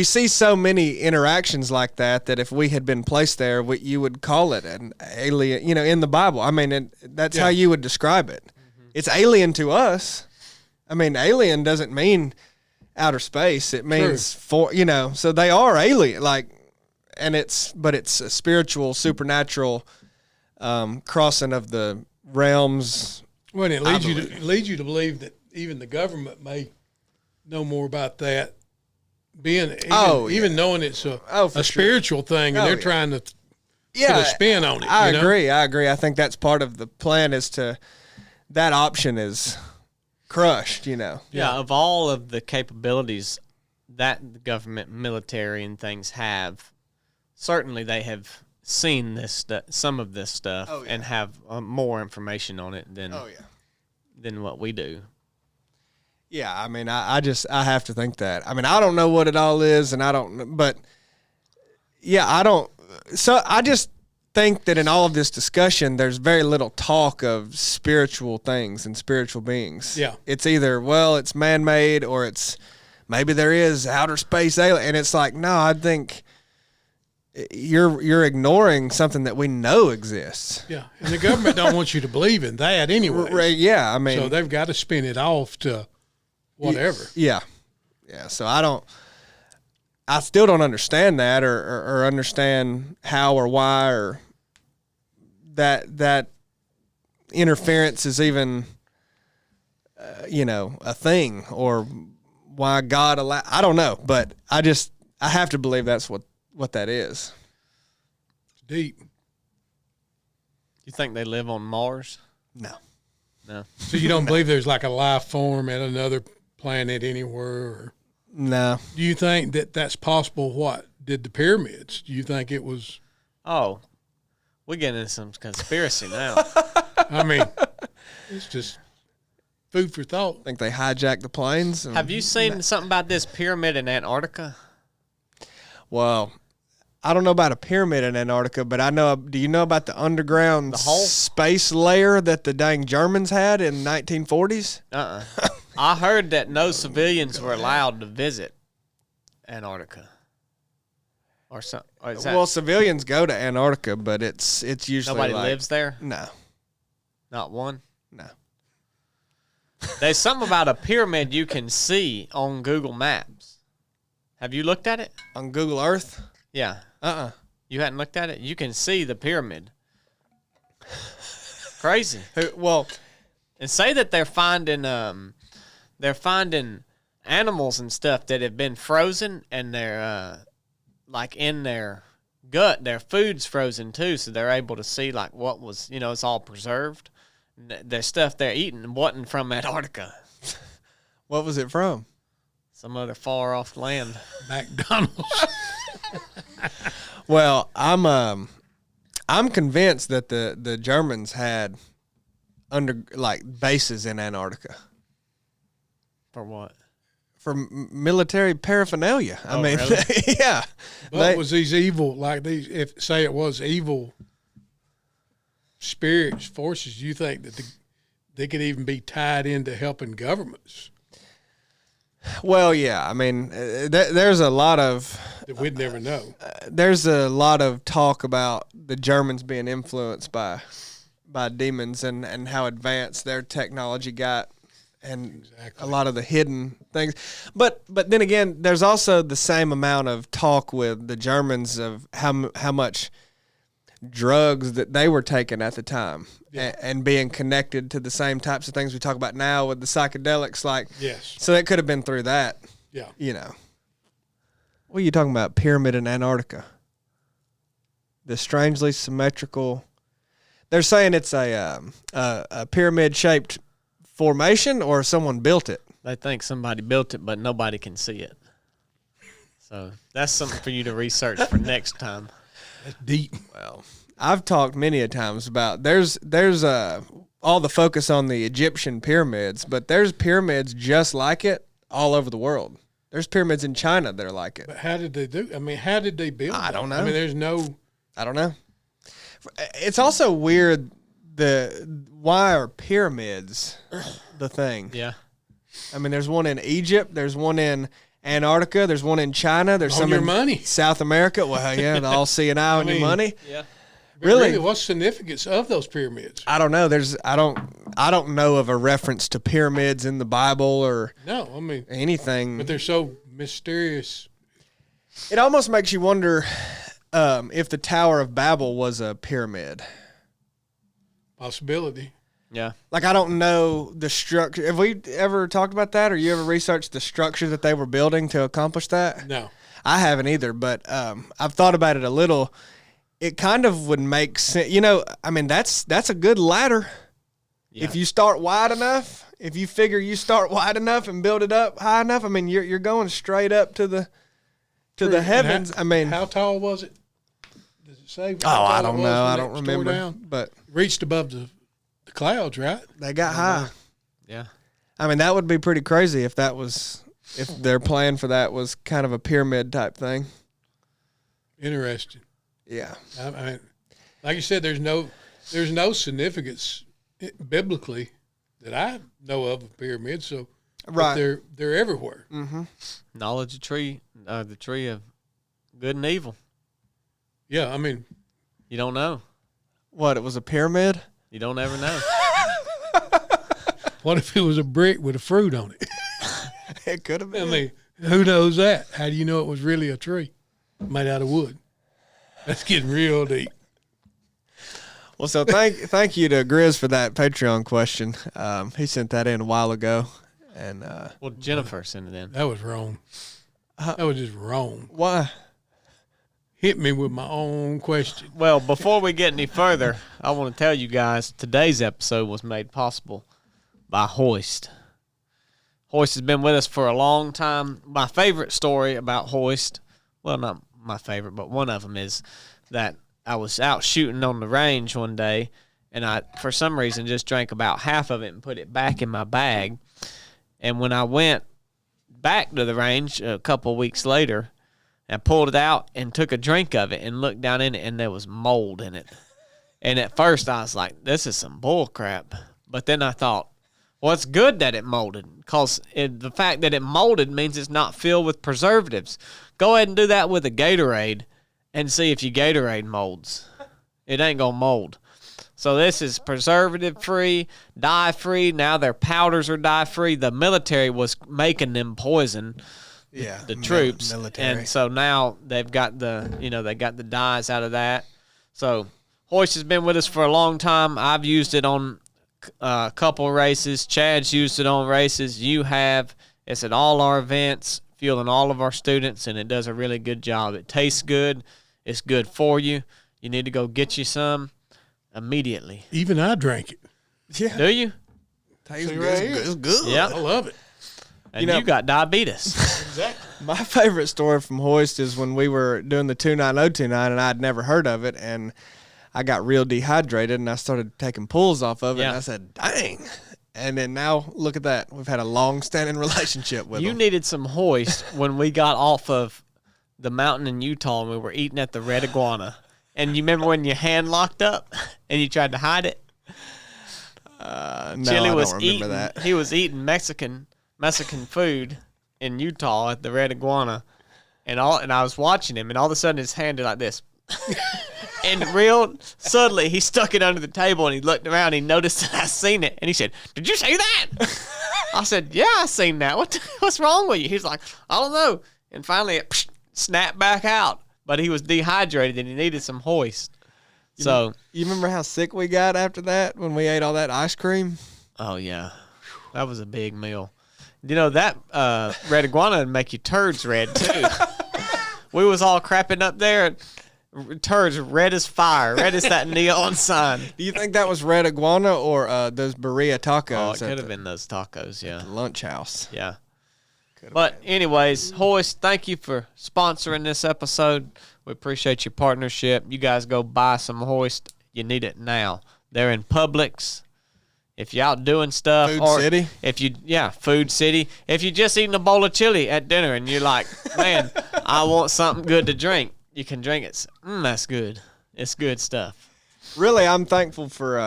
see so many interactions like that if we had been placed there, you would call it an alien, in the Bible. I mean, that's how you would describe it. Mm-hmm. It's alien to us. I mean, alien doesn't mean outer space. It means so they are alien, but it's a spiritual, supernatural crossing of the realms. Well, it leads you to believe that even the government may know more about that, even knowing it's a spiritual thing, and they're trying to put a spin on it. I agree. I think that's part of the plan that option is crushed, Yeah, of all of the capabilities that the government, military, and things have, certainly they have seen some of this stuff and have more information on it than what we do. Yeah, I mean, I have to think that. I mean, I don't know what it all is, and I don't, but yeah, I don't. So I just think that in all of this discussion, there's very little talk of spiritual things and spiritual beings. Yeah. It's either, it's man-made, or it's maybe there is outer space alien. And it's like, no, I think you're ignoring something that we know exists. Yeah, and the government don't want you to believe in that anyway. Yeah, I mean. So they've got to spin it off to whatever. Yeah. So I still don't understand that or understand how or why or that interference is even, a thing, or why God I don't know, but I have to believe that's what that is. Deep. You think they live on Mars? No. So you don't believe there's like a life form at another planet anywhere? Or No. do you think that that's possible? What did the pyramids? Do you think it was? Oh, we're getting into some conspiracy now. I mean, it's just food for thought. I think they hijacked the planes. And, Have you seen something about this pyramid in Antarctica? well, I don't know about a pyramid in Antarctica, but I know. Do you know about the underground hole? space layer that the dang Germans had in 1940s? I heard that no civilians were allowed to visit Antarctica. Or something. Well, civilians go to Antarctica, but it's usually nobody lives there? No. Not one? No. There's something about a pyramid you can see on Google Maps. Have you looked at it? On Google Earth? Yeah. You hadn't looked at it? You can see the pyramid. Crazy. Well, and say that they're finding animals and stuff that have been frozen, and they're like in their gut, their food's frozen too, so they're able to see like what was, it's all preserved. The stuff they're eating wasn't from Antarctica. what was it from? Some other far off land. McDonald's. Well, I'm convinced that the Germans had bases in Antarctica. For what? For military paraphernalia. I mean, really? yeah. What was these evil, like these, if say it was evil spirits, forces, you think that they could even be tied into helping governments? Well, yeah. I mean, there's a lot of... that we'd never know. There's a lot of talk about the Germans being influenced by demons and how advanced their technology got. And a lot of the hidden things. But then again, there's also the same amount of talk with the Germans of how much drugs that they were taking at the time, and being connected to the same types of things we talk about now with the psychedelics. Like, yes. So it could have been through that. Yeah. What are you talking about? Pyramid in Antarctica. The strangely symmetrical. They're saying it's a pyramid-shaped formation, or someone built it. They think somebody built it, but nobody can see it. So that's something for you to research for next time. That's deep. Well, I've talked many a times about there's all the focus on the Egyptian pyramids, but there's pyramids just like it all over the world. There's pyramids in China that are like it. But how did they do? I mean, how did they build? I don't know. I mean, I don't know. It's also weird. Why are pyramids the thing? Yeah. I mean, there's one in Egypt. There's one in Antarctica. There's one in China. There's some your in money. South America. Well, yeah, the all seeing eye on your money. Yeah. Really? What's the significance of those pyramids? I don't know. I don't know of a reference to pyramids in the Bible or anything. But they're so mysterious. It almost makes you wonder if the Tower of Babel was a pyramid. Possibility. Yeah. Like, I don't know the structure. Have we ever talked about that, or you ever researched the structure that they were building to accomplish that? No. I haven't either, but I've thought about it a little. It kind of would make sense. I mean, that's a good ladder. Yeah. If you start wide enough, if you figure you start wide enough and build it up high enough, I mean, you're going straight up to the heavens. I mean, how tall was it? Does it say? I don't know. I don't remember. But reached above the clouds, right? They got high. Yeah. I mean, that would be pretty crazy if their plan for that was kind of a pyramid type thing. Interesting. Yeah. I mean, like you said, there's no significance biblically that I know of pyramids. So, right, they're everywhere. Mm-hmm. Knowledge of the tree of good and evil. Yeah, I mean, you don't know. What, it was a pyramid? You don't ever know. What if it was a brick with a fruit on it? It could have been. I mean, who knows that? How do you know it was really a tree made out of wood? That's getting real deep. Well, so thank you to Grizz for that Patreon question. He sent that in a while ago, and well, Jennifer sent it in. That was wrong. That was just wrong. Why? Hit me with my own question. Well, before we get any further, I want to tell you guys today's episode was made possible by HOIST. HOIST has been with us for a long time. My favorite story about HOIST, well, not my favorite, but one of them is that I was out shooting on the range one day, and I, for some reason, just drank about half of it and put it back in my bag. And when I went back to the range a couple of weeks later, I pulled it out and took a drink of it and looked down in it, and there was mold in it. And at first I was like, this is some bull crap. But then I thought, well, it's good that it molded, because the fact that it molded means it's not filled with preservatives. Go ahead and do that with a Gatorade and see if your Gatorade molds. It ain't going to mold. So this is preservative-free, dye-free. Now their powders are dye-free. The military was making them poison. Yeah, the troops, military. and so now they've got they got the dyes out of that. So Hoist has been with us for a long time. I've used it on a couple races. Chad's used it on races. You have. It's at all our events, fueling all of our students, and it does a really good job. It tastes good. It's good for you. You need to go get you some immediately. Even I drank it. Yeah. Do you? Tastes See good. right here. It's good. Yeah. I love it. And you got diabetes. Exactly. My favorite story from Hoist is when we were doing the 29029 and I'd never heard of it, and I got real dehydrated and I started taking pulls off of it, and I said, dang. And then now look at that. We've had a long-standing relationship with You them. needed some Hoist when we got off of the mountain in Utah and we were eating at the Red Iguana. And you remember when your hand locked up and you tried to hide it? No, Chili I was don't remember eating. that. He was eating Mexican food in Utah at the Red Iguana, and I was watching him, and all of a sudden his hand did like this, and real suddenly he stuck it under the table, and he looked around, and he noticed that I seen it, and he said, "Did you see that?" I said, "Yeah, I seen that. What's wrong with you?" He's like, "I don't know," and finally it snapped back out, but he was dehydrated and he needed some Hoist. So You remember how sick we got after that when we ate all that ice cream? oh yeah, that was a big meal. You know, that Red Iguana would make your turds red, too. We was all crapping up there. Turds red as fire, red as that neon sign. Do you think that was Red Iguana or those burrito tacos Oh, it at could have the been those tacos, yeah. lunch house? Yeah. But anyways, Hoist, thank you for sponsoring this episode. We appreciate your partnership. You guys go buy some Hoist. You need it now. They're in Publix. If you're out doing stuff, Food City? Food City. If you're just eating a bowl of chili at dinner and you're like, man, I want something good to drink, you can drink it. That's good. It's good stuff. Really, I'm thankful for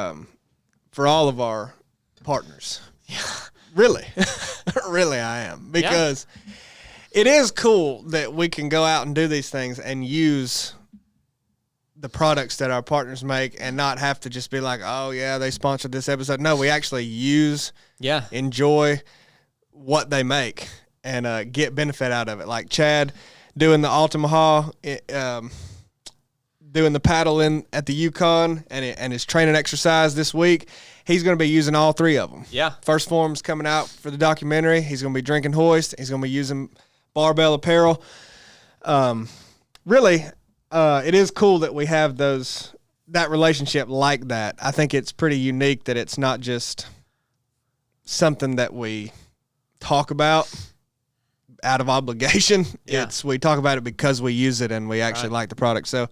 all of our partners. Yeah. Really. Really, I am. Because it is cool that we can go out and do these things and use the products that our partners make and not have to just be like, oh, yeah, they sponsored this episode. No, we actually enjoy what they make and get benefit out of it. Like Chad doing the Altamaha, doing the paddle at the Yukon and his training exercise this week. He's going to be using all three of them. Yeah. First form's coming out for the documentary. He's going to be drinking Hoist. He's going to be using Barbell Apparel. Really, it is cool that we have that relationship like that. I think it's pretty unique that it's not just something that we talk about out of obligation. Yeah. We talk about it because we use it and we actually like the product. So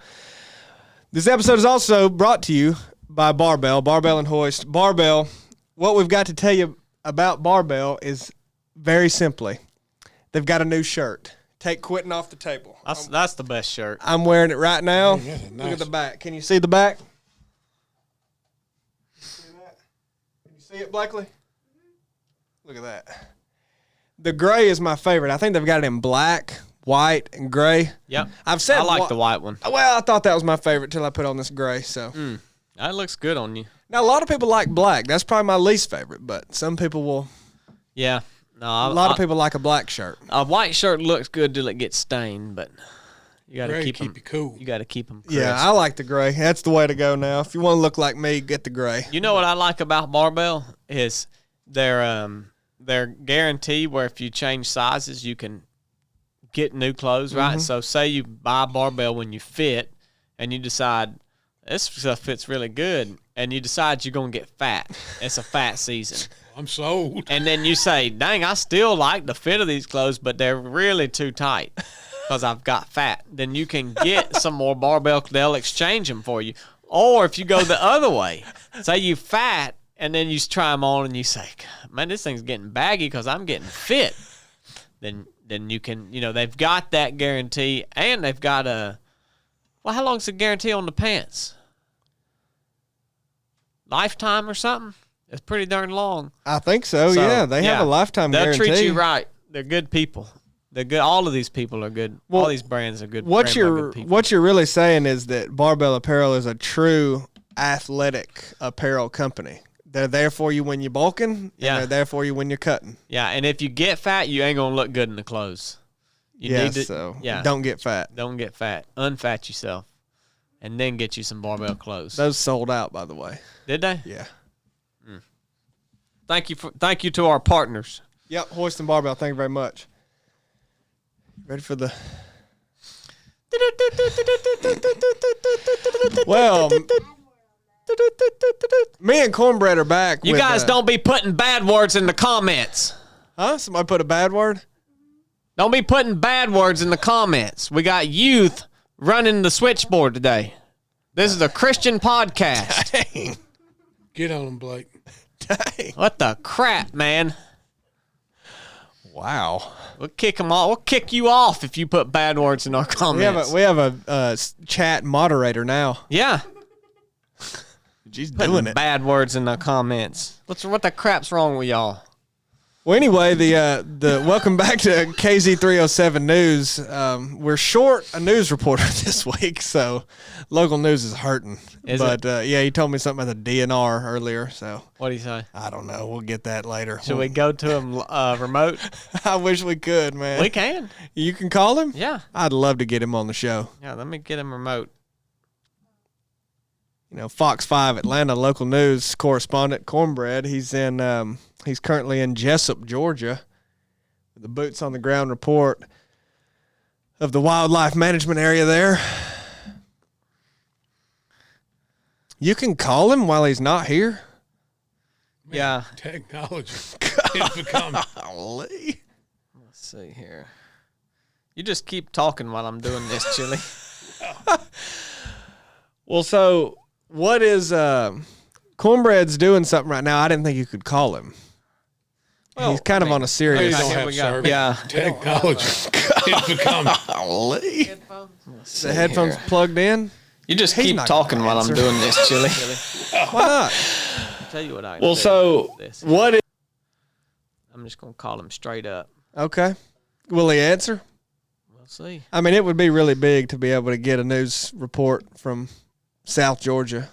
this episode is also brought to you by Barbell and Hoist. Barbell, what we've got to tell you about Barbell is very simply, they've got a new shirt. Take quitting off the table. That's the best shirt. I'm wearing it right now. Yeah, that's nice. Look at the back. Can you see the back? See that? Can you see it, Blakely? Look at that. The gray is my favorite. I think they've got it in black, white, and gray. Yep. I've said I like the white one. Well, I thought that was my favorite till I put on this gray. So That looks good on you. now a lot of people like black. That's probably my least favorite, but some people will. Yeah. No, A lot of people like a black shirt. A white shirt looks good till it gets stained, but you got to Gray keep keep them you cool. You got to keep them crisp. Yeah, I like the gray. That's the way to go now. If you want to look like me, get the gray. You know what I like about Barbell is their guarantee where if you change sizes, you can get new clothes, right? So say you buy Barbell when you fit and you decide this stuff fits really good and you decide you're going to get fat. It's a fat season. I'm sold. And then you say, dang, I still like the fit of these clothes, but they're really too tight because I've got fat. Then you can get some more Barbell. They'll exchange them for you. Or if you go the other way, say you fat, and then you try them on and you say, man, this thing's getting baggy because I'm getting fit. Then you can, they've got that guarantee, and they've got how long's the guarantee on the pants? Lifetime or something? It's pretty darn long. I think so, yeah. They have a lifetime guarantee. They'll treat you right. They're good people. They're good. All of these people are good. Well, all these brands are good. What you're really saying is that Barbell Apparel is a true athletic apparel company. They're there for you when you're bulking, and they're there for you when you're cutting. Yeah, and if you get fat, you ain't gonna look good in the clothes. Don't get fat. Don't get fat. Unfat yourself, and then get you some Barbell clothes. Those sold out, by the way. Did they? Yeah. Thank you to our partners. Yep, Hoist and Barbell. Thank you very much. Ready for the... Well, me and Cornbread are back. You guys don't be putting bad words in the comments. Huh? Somebody put a bad word? Don't be putting bad words in the comments. We got youth running the switchboard today. This is a Christian podcast. Dang. Get on them, Blake. Dang. What the crap, man? Wow. We'll kick them off. We'll kick you off if you put bad words in our comments. We have a chat moderator now. Yeah. She's Putting doing it. bad words in the comments. What the crap's wrong with y'all? Well, anyway, the welcome back to KZ307 News. We're short a news reporter this week, so local news is hurting. He told me something about the DNR earlier. So what did he say? I don't know. We'll get that later. Should we go to him remote? I wish we could, man. We can. You can call him? Yeah. I'd love to get him on the show. Yeah, let me get him remote. Fox 5 Atlanta local news correspondent Cornbread. He's currently in Jessup, Georgia, with the boots on the ground report of the wildlife management area there. You can call him while he's not here. Man, yeah. Technology. It's become. Golly. Let's see here. You just keep talking while I'm doing this, Chili. Well, so what is Cornbread's doing something right now? I didn't think you could call him. Well, he's kind of on a serious. They don't have service. Yeah. Technology. It's become. Golly. The headphones plugged in? You just keep talking while I'm doing this, Chili. Why not? I'll tell you what I Well, do. so what is... I'm just going to call him straight up. Okay. Will he answer? We'll see. I mean, it would be really big to be able to get a news report from South Georgia.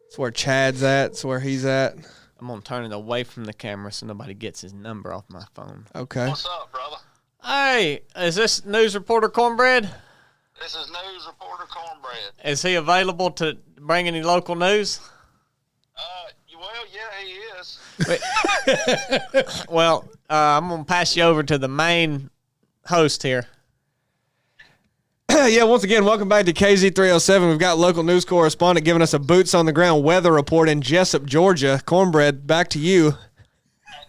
It's where Chad's at. It's where he's at. I'm going to turn it away from the camera so nobody gets his number off my phone. Okay. What's up, brother? Hey, is this news reporter Cornbread? This is news reporter Cornbread. Is he available to bring any local news? Well, yeah, he is. Well, I'm going to pass you over to the main host here. Yeah, once again, welcome back to KZ307. We've got local news correspondent giving us a boots-on-the-ground weather report in Jessup, Georgia. Cornbread, back to you. At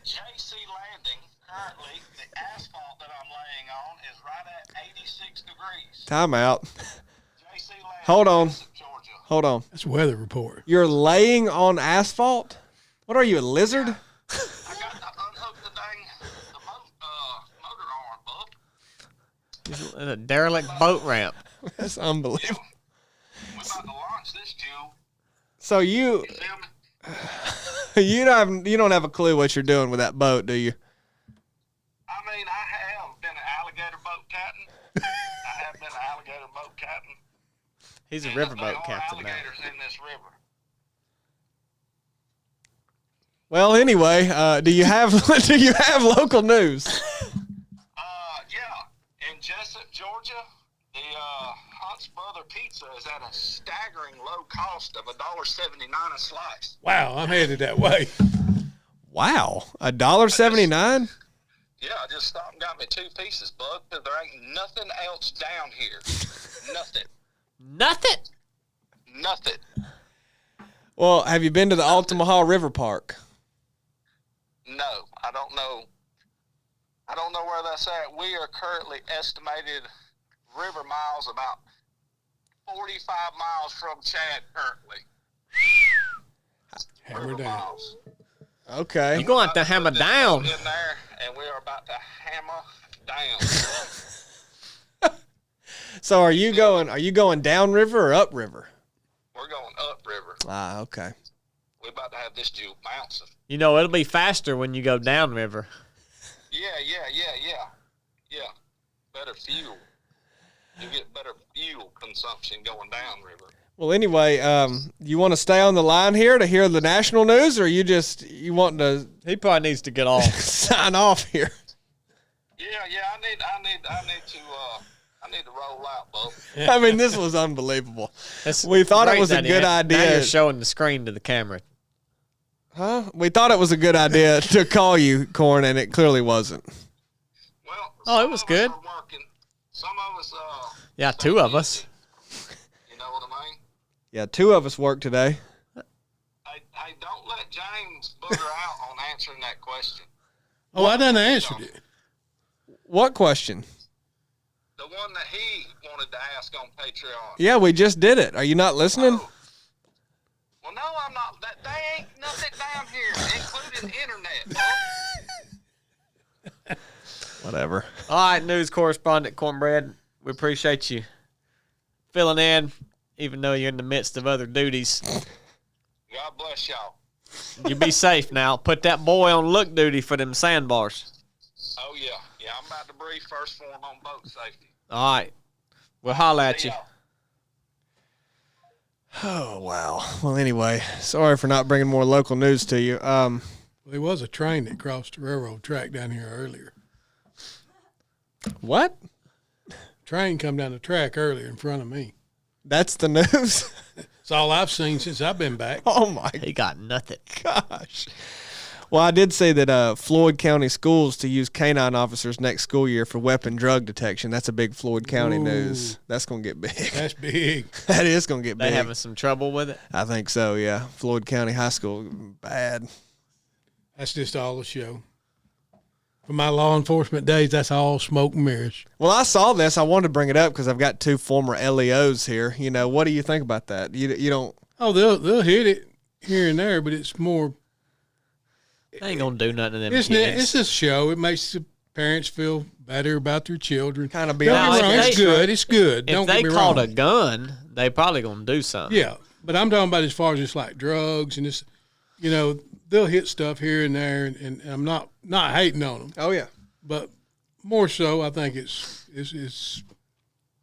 JC Landing, currently, the asphalt that I'm laying on is right at 86 degrees. Time out. JC Landing, Hold on. Jessup, Georgia. Hold on. That's a weather report. You're laying on asphalt? What are you, a lizard? I got to unhook the motor arm, bub. It's a derelict boat ramp. That's unbelievable. We're about to launch this, Jewel. So You feel me? you don't have a clue what you're doing with that boat, do you? I mean, I have been an alligator boat captain. I have been an alligator boat captain. He's a And riverboat there are captain now. alligators in this river. Well, anyway, do you have local news? Yeah. In Jessup, Georgia, the Hunt's Brother Pizza is at a staggering low cost of $1.79 a slice. Wow, I'm headed that way. Wow, $1.79? Yeah, I just stopped and got me 2 pieces, bud, because there ain't nothing else down here. Nothing. Nothing. Nothing. Well, have you been to the Altamaha River Park? No, I don't know. I don't know where that's at. We are currently estimated river miles about 45 miles from Chad currently. Hammer River down. miles. Okay. You're going to have to hammer Put this down. boat in there, and we are about to hammer down. So are you going downriver or upriver? We're going upriver. Ah, okay. We're about to have this Jew bouncing. You know, it'll be faster when you go downriver. Yeah. Better fuel. You get better fuel consumption going downriver. Well, anyway, you want to stay on the line here to hear the national news, or you want to He probably needs to get off. sign off here? Yeah. I need to roll out, bub. I mean, this was unbelievable. That's We thought it great, was a Danny. good Now idea. you're showing the screen to the camera. Huh? We thought it was a good idea to call you, Corn, and it clearly wasn't. Well, Oh, it some was of good. us are working. Some of us, Yeah, two of us. you know what I mean? Yeah, 2 of us worked today. Hey, don't let James booger out on answering that question. Oh, I done answered it. What question? The one that he wanted to ask on Patreon. Yeah, we just did it. Are you not listening? Oh. Well, no, I'm not. They ain't nothing down here, including internet. Bub. Whatever. All right, news correspondent Cornbread. We appreciate you filling in, even though you're in the midst of other duties. God bless y'all. You be safe now. Put that boy on look duty for them sandbars. Oh, yeah. Yeah, I'm about to brief first form on boat safety. All right. We'll holler at See you. y'all. Oh, wow. Well, anyway, sorry for not bringing more local news to you. There was a train that crossed the railroad track down here earlier. What? Train come down the track earlier in front of me. That's the news? It's all I've seen since I've been back. Oh, my He got nothing. gosh. Well, I did say that Floyd County schools to use canine officers next school year for weapon drug detection. That's a big Floyd County news. That's going to get big. That's big. That is going to get They big. having some trouble with it. I think so, yeah. Floyd County High School, bad. That's just all a show. For my law enforcement days, that's all smoke and mirrors. Well, I saw this. I wanted to bring it up because I've got 2 former LEOs here. You know, what do you think about that? You don't. Oh, they'll hit it here and there, but it's more. They ain't gonna do nothing to them It's kids. just a show. It makes the parents feel better about their children. Kind of be Don't honest. get me wrong. if It's they- good. It's good. If Don't they get me caught wrong. a gun, they probably gonna do something. Yeah, but I'm talking about as far as just like drugs and this, they'll hit stuff here and there, and I'm not hating on them, Oh, yeah. but more so, I think it's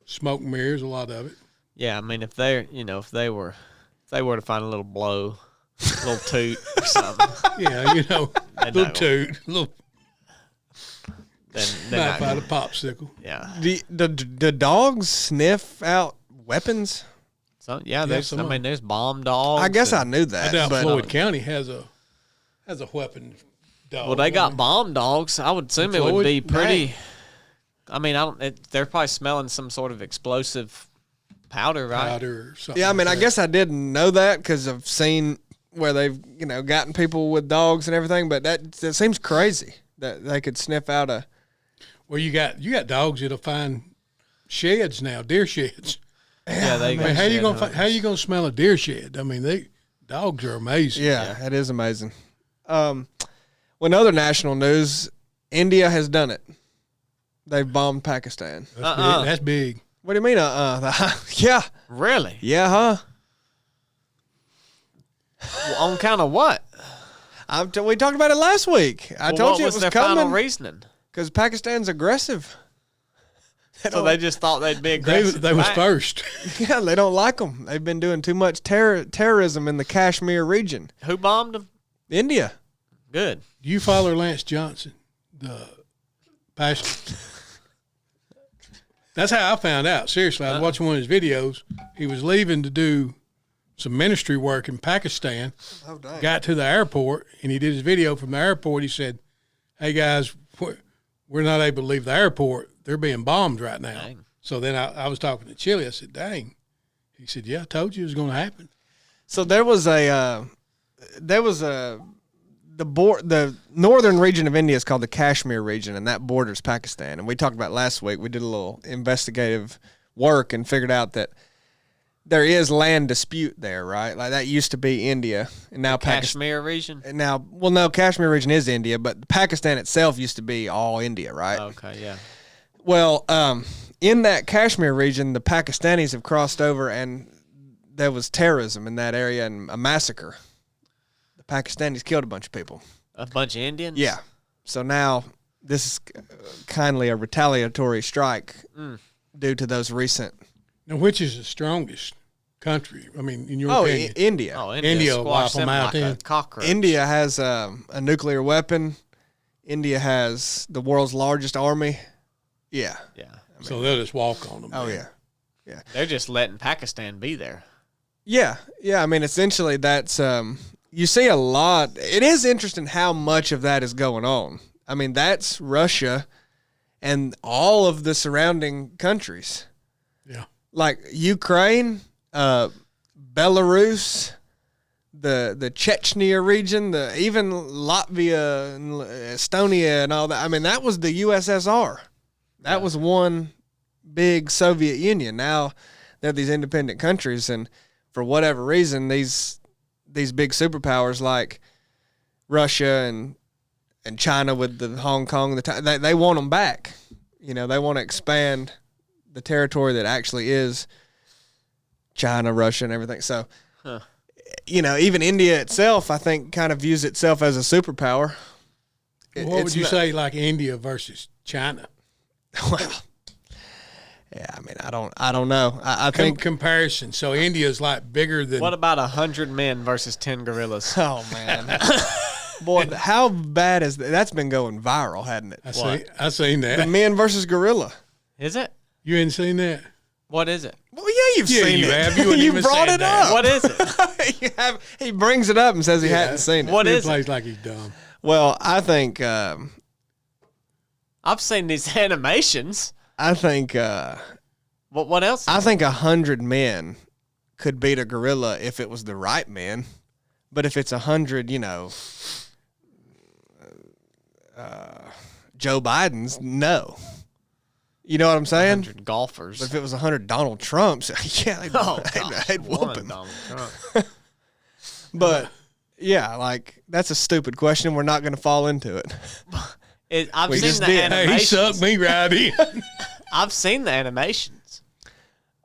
smoke and mirrors, a lot of it. Yeah, I mean, if they were to find a little blow, a little toot or something, Yeah, little not toot, little then they're knife not out gonna, of popsicle. yeah. Do dogs sniff out weapons? So yeah, there's bomb dogs. I guess I and- knew I that. doubt but Floyd County has a weapon dog. Well, they got bomb dogs. I would assume it would Floyd? be pretty. I mean, they're probably smelling some sort of explosive powder, right? powder or something. yeah, I mean, like I guess I didn't know that because I've seen where they've, gotten people with dogs and everything, but that seems crazy that they could sniff out a. Well, you got dogs that'll find sheds now, deer sheds. Yeah, they. I mean, how you gonna smell a deer shed? I mean, dogs are amazing. Yeah, that is amazing. When other national news, India has done it. They've bombed Pakistan. That's big. What do you mean? Yeah. Really? Yeah, huh? Well, on kind of what? We talked about it last week. I told you it was was their final coming reasoning? because Pakistan's aggressive. So they just thought they'd be aggressive. They was back. first. Yeah, they don't like them. They've been doing too much terrorism in the Kashmir region. Who bombed them? India. Good. Do you follow Lance Johnson, the pastor? That's how I found out. Seriously, I was watching one of his videos. He was leaving to do some ministry work in Pakistan. Oh, dang. Got to the airport, and he did his video from the airport. He said, "Hey guys, we're not able to leave the airport. They're being bombed right now." Dang. So then I was talking to Chili. I said, "Dang." He said, "Yeah, I told you it was going to happen." So the northern region of India is called the Kashmir region, and that borders Pakistan. And we talked about last week. We did a little investigative work and figured out that there is land dispute there, right? Like that used to be India, and now Pakistan. Kashmir region? Now, well, no, Kashmir region is India, but Pakistan itself used to be all India, right? Okay, yeah. Well, in that Kashmir region, the Pakistanis have crossed over, and there was terrorism in that area and a massacre. The Pakistanis killed a bunch of people. A bunch of Indians? Yeah. So now this is kindly a retaliatory strike due to those recent. Now, which is the strongest country? I mean, in your opinion? India. Oh, India will squashed wipe 'em them out like a then. cockroach. India has a nuclear weapon. India has the world's largest army. Yeah. Yeah. So they'll just walk on them. Oh, then. yeah. They're just letting Pakistan be there. Yeah. I mean, essentially, that's you see a lot. It is interesting how much of that is going on. I mean, that's Russia and all of the surrounding countries, Yeah. like Ukraine, Belarus, the Chechnya region, even Latvia, and Estonia, and all that. I mean, that was the USSR. That was one big Soviet Union. Now they're these independent countries, and for whatever reason, these big superpowers like Russia and China with the Hong Kong, they want them back. You know, they want to expand the territory that actually is China, Russia, and everything. So, you know, even India itself, I think, kind of views itself as a superpower. What would you say, like India versus China? Well, yeah, I mean, I don't know. I think Comparison. So India's like bigger than. What about 100 men versus 10 gorillas? Oh man, boy, how bad is that? That's been going viral, hadn't it? I seen that. The men versus gorilla. Is it? You ain't seen that? What is it? Well, yeah, you've seen you it. have. You wouldn't even brought said it that. up. What is it? You have. He brings it up and says he hadn't seen it. What He is plays it? like he's dumb. Well, I think I've seen these animations. I think What else? I think 100 men could beat a gorilla if it was the right men, but if it's 100, you know, Joe Biden's, no. You know what I'm saying? 100 golfers. But if it was 100 Donald Trumps, yeah, they'd whoop one him. Donald Trump. But yeah, like that's a stupid question. We're not going to fall into it. I've We seen just the did. Hey, he animations. sucked me right in. I've seen the animations.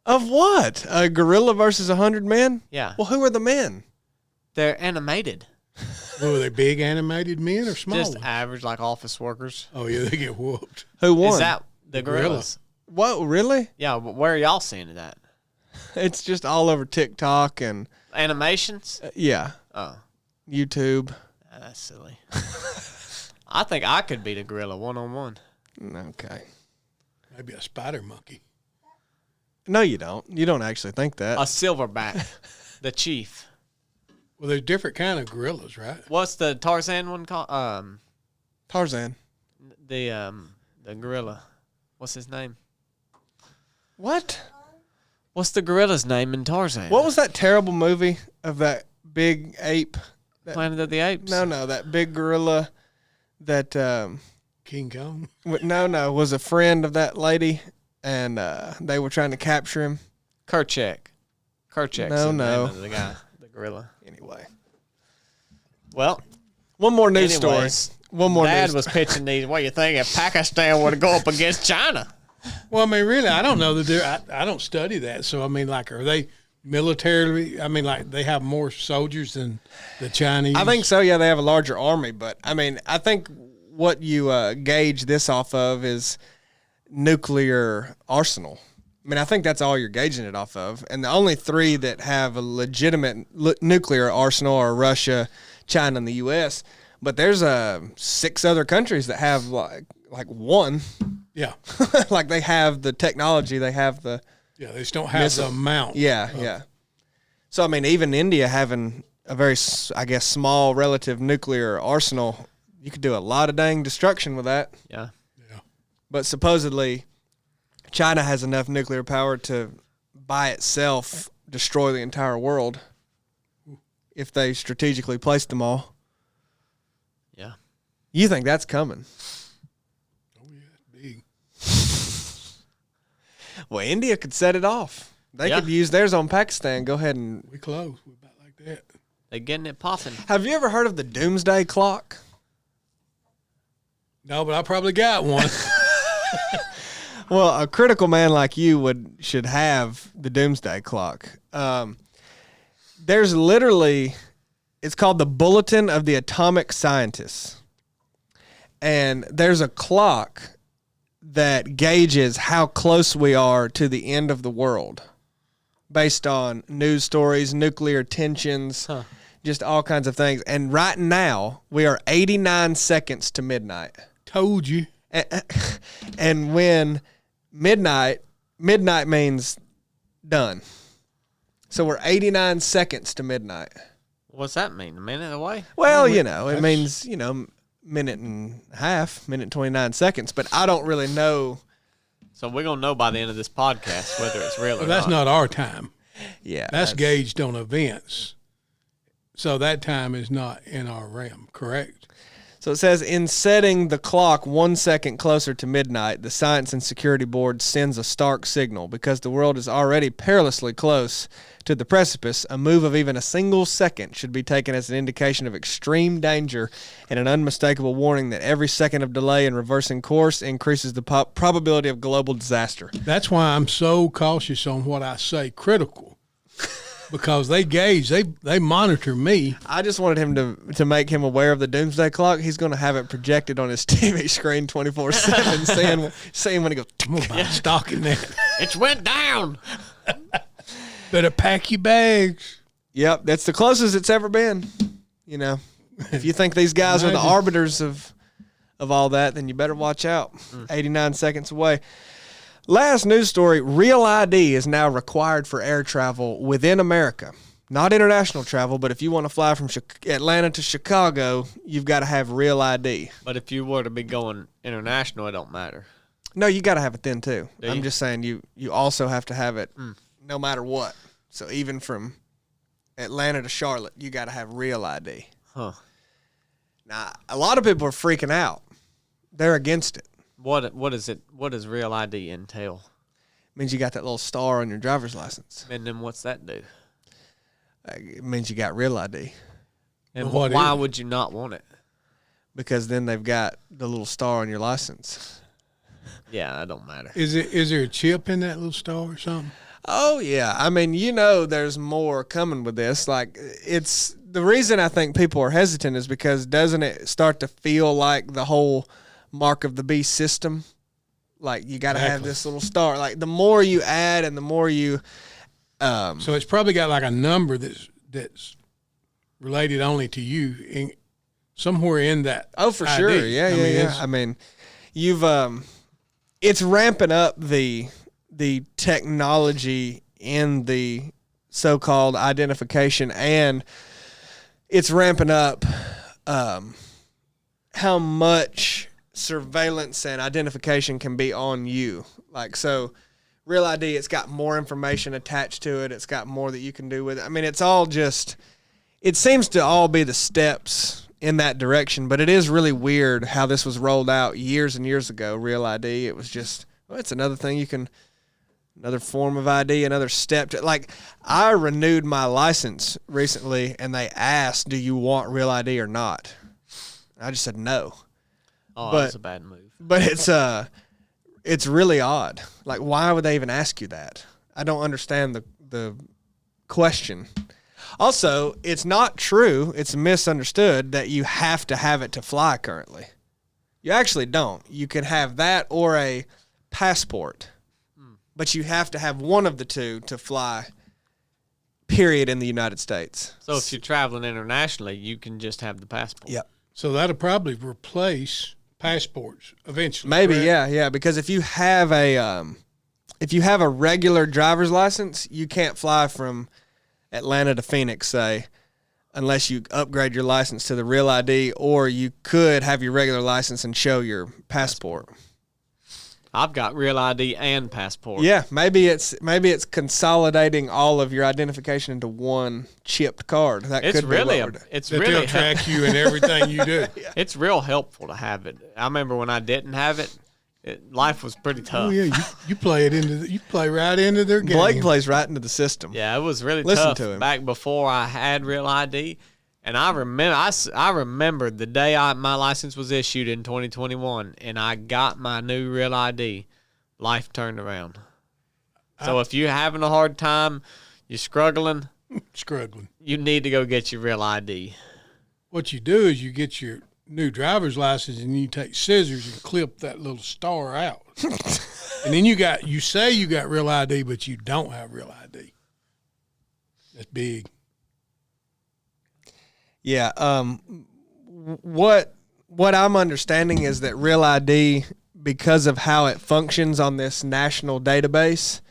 Of what? A gorilla versus 100 men? Yeah. Well, who are the men? They're animated. Were they big animated men or small Just ones? average, like office workers. Oh, yeah, they get whooped. Who won? Is that the gorilla. gorillas? What, really? Yeah, but where are y'all seeing it at? It's just all over TikTok and Animations? yeah, Oh, YouTube. that's silly. I think I could beat a gorilla one-on-one. Okay. Maybe a spider monkey. No, you don't. You don't actually think that. A silverback, the chief. Well, there's different kind of gorillas, right? What's the Tarzan one called? Tarzan. The gorilla. What's his name? What? What's the gorilla's name in Tarzan? What was that terrible movie of that big ape? Planet of the Apes? No, that big gorilla that King Kong. was a friend of that lady, and they were trying to capture him. Kerchak. Kerchak's No, the name no. of the guy, the gorilla. Anyway, well, one more news anyways, story. One more Dad news was pitching these. What do you think if Pakistan were to go up against China? Well, I mean, really, I don't know that I don't study that. So, I mean, like, are they militarily? I mean, like, they have more soldiers than the Chinese? I think so. Yeah, they have a larger army, but I mean, I think what you gauge this off of is nuclear arsenal. I mean, I think that's all you're gauging it off of. And the only three that have a legitimate nuclear arsenal are Russia, China, and the U.S. But there's 6 other countries that have like one. Yeah. Like they have the technology, they have the Yeah, they just don't have Missile. the amount. yeah. So I mean, even India having a very, I guess, small relative nuclear arsenal, you could do a lot of dang destruction with that. Yeah. Yeah. But supposedly, China has enough nuclear power to, by itself, destroy the entire world if they strategically placed them all. Yeah. You think that's coming? Oh, yeah, it's big. Well, India could set it off. They Yeah. could use theirs on Pakistan. Go ahead and. We close. We about like that. They getting it popping. Have you ever heard of the doomsday clock? No, but I probably got one. Well, a critical man like you should have the doomsday clock. There's literally, it's called the Bulletin of the Atomic Scientists. And there's a clock that gauges how close we are to the end of the world based on news stories, nuclear tensions, just all kinds of things. And right now, we are 89 seconds to midnight. Told you. And when midnight means done. So we're 89 seconds to midnight. What's that mean? A minute away? Well, it means, minute and a half, minute and 29 seconds, but I don't really know. So we're going to know by the end of this podcast whether it's real or Well, that's not our time. Yeah. That's gauged on events. So that time is not in our realm, correct? So it says, in setting the clock 1 second closer to midnight, the Science and Security Board sends a stark signal. Because the world is already perilously close to the precipice, a move of even a single second should be taken as an indication of extreme danger and an unmistakable warning that every second of delay in reversing course increases the probability of global disaster. That's why I'm so cautious on what I say, critical. Because they gauge, they monitor me. I just wanted him to make him aware of the doomsday clock. He's going to have it projected on his TV screen 24/7, seeing when he goes. I'm about stock in that. It's went down. Better pack your bags. Yep, that's the closest it's ever been. If you think these guys are the arbiters of all that, then you better watch out. 89 seconds away. Last news story, Real ID is now required for air travel within America. Not international travel, but if you want to fly from Atlanta to Chicago, you've got to have Real ID. But if you were to be going international, it don't matter. No, you got to have it then too. Do I'm you? just saying you also have to have it no matter what. So even from Atlanta to Charlotte, you got to have Real ID. Huh. Now, a lot of people are freaking out. They're against it. What is it? What does Real ID entail? Means you got that little star on your driver's license. And then what's that do? It means you got Real ID. And What why is it? would you not want it? Because then they've got the little star on your license. Yeah, that don't matter. Is there a chip in that little star or something? Oh, yeah. I mean, there's more coming with this. Like, it's the reason I think people are hesitant is because doesn't it start to feel like the whole mark of the beast system? Like, you got to have this little star. Like, the more you add and the more you... So it's probably got like a number that's related only to you somewhere in that. Oh, for ID. sure. Yeah, I mean, yeah. I mean, you've it's ramping up the technology in the so-called identification, and it's ramping up how much surveillance and identification can be on you. Like, so Real ID, it's got more information attached to it. It's got more that you can do with it. I mean, it's all just, it seems to all be the steps in that direction, but it is really weird how this was rolled out years and years ago, Real ID. It was just, well, it's another thing you can, another form of ID, another step to, like, I renewed my license recently and they asked, do you want Real ID or not? I just said no. Oh, But- that's a bad move. But it's really odd. Like, why would they even ask you that? I don't understand the question. Also, it's not true, it's misunderstood that you have to have it to fly currently. You actually don't. You can have that or a passport, but you have to have one of the two to fly, period, in the United States. So if you're traveling internationally, you can just have the passport. Yep. So that'll probably replace passports eventually. Maybe, correct? yeah, because if you have a regular driver's license, you can't fly from Atlanta to Phoenix, say, unless you upgrade your license to the Real ID, or you could have your regular license and show your passport. I've got Real ID and passport. Yeah, maybe it's consolidating all of your identification into one chipped card. That It's could really be what we're doing. it's That really they'll track you in everything you do. it's real helpful to have it. I remember when I didn't have it, life was pretty tough. Oh yeah, you play you play right into their game. Blake plays right into the system. Yeah, it was really Listen tough to him. back before I had Real ID. And I remember the day my license was issued in 2021, and I got my new Real ID. Life turned around. So if you're having a hard time, you're struggling, you need to go get your Real ID. What you do is you get your new driver's license and you take scissors and clip that little star out. And then you say you got Real ID, but you don't have Real ID. That's big. Yeah. What I'm understanding is that Real ID, because of how it functions on this national database,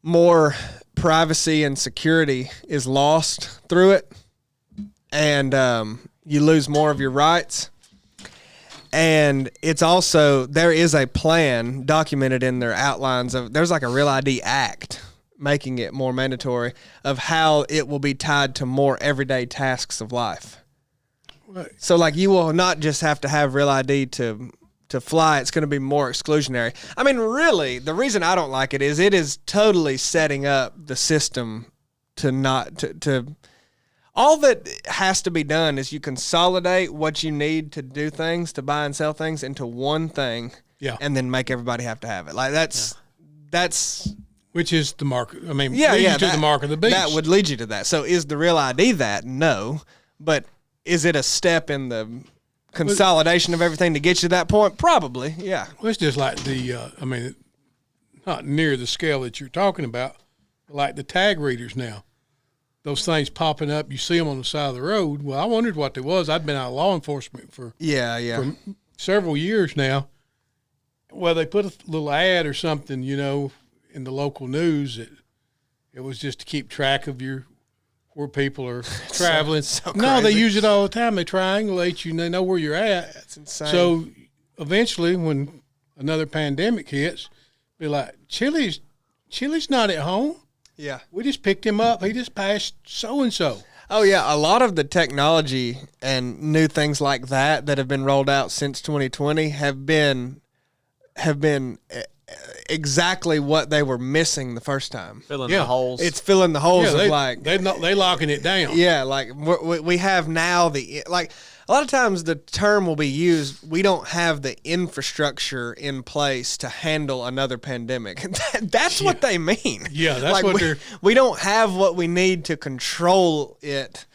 more privacy and security is lost through it, and you lose more of your rights. And it's also, there is a plan documented in their outlines of, there's like a Real ID Act making it more mandatory of how it will be tied to more everyday tasks of life. Right. So like you will not just have to have Real ID to fly, it's going to be more exclusionary. I mean, really, the reason I don't like it is totally setting up the system to not to all that has to be done is you consolidate what you need to do things, to buy and sell things into one thing, and then make everybody have to have it. Like that's which is the mark. I mean, leads you to the mark of the beast. That would lead you to that. So is the Real ID that? No, but is it a step in the consolidation of everything to get you to that point? Probably, yeah. Well, it's just like not near the scale that you're talking about, but like the tag readers now. Those things popping up, you see them on the side of the road. Well, I wondered what they was. I'd been out of law enforcement for for several years now. Well, they put a little ad or something, in the local news. It was just to keep track of where people are traveling. So no, they crazy. use it all the time. They triangulate you and they know where you're at. That's insane. So eventually, when another pandemic hits, be like, Chili's not at home. Yeah. We just picked him up. He just passed so-and-so. Oh, yeah. A lot of the technology and new things like that have been rolled out since 2020 have been exactly what they were missing the first time. Filling the holes. It's filling the holes Yeah, of like... they locking it down. Yeah, like we have now like a lot of times the term will be used, we don't have the infrastructure in place to handle another pandemic. That's what they mean. Yeah, that's like what we don't have what we need to control it.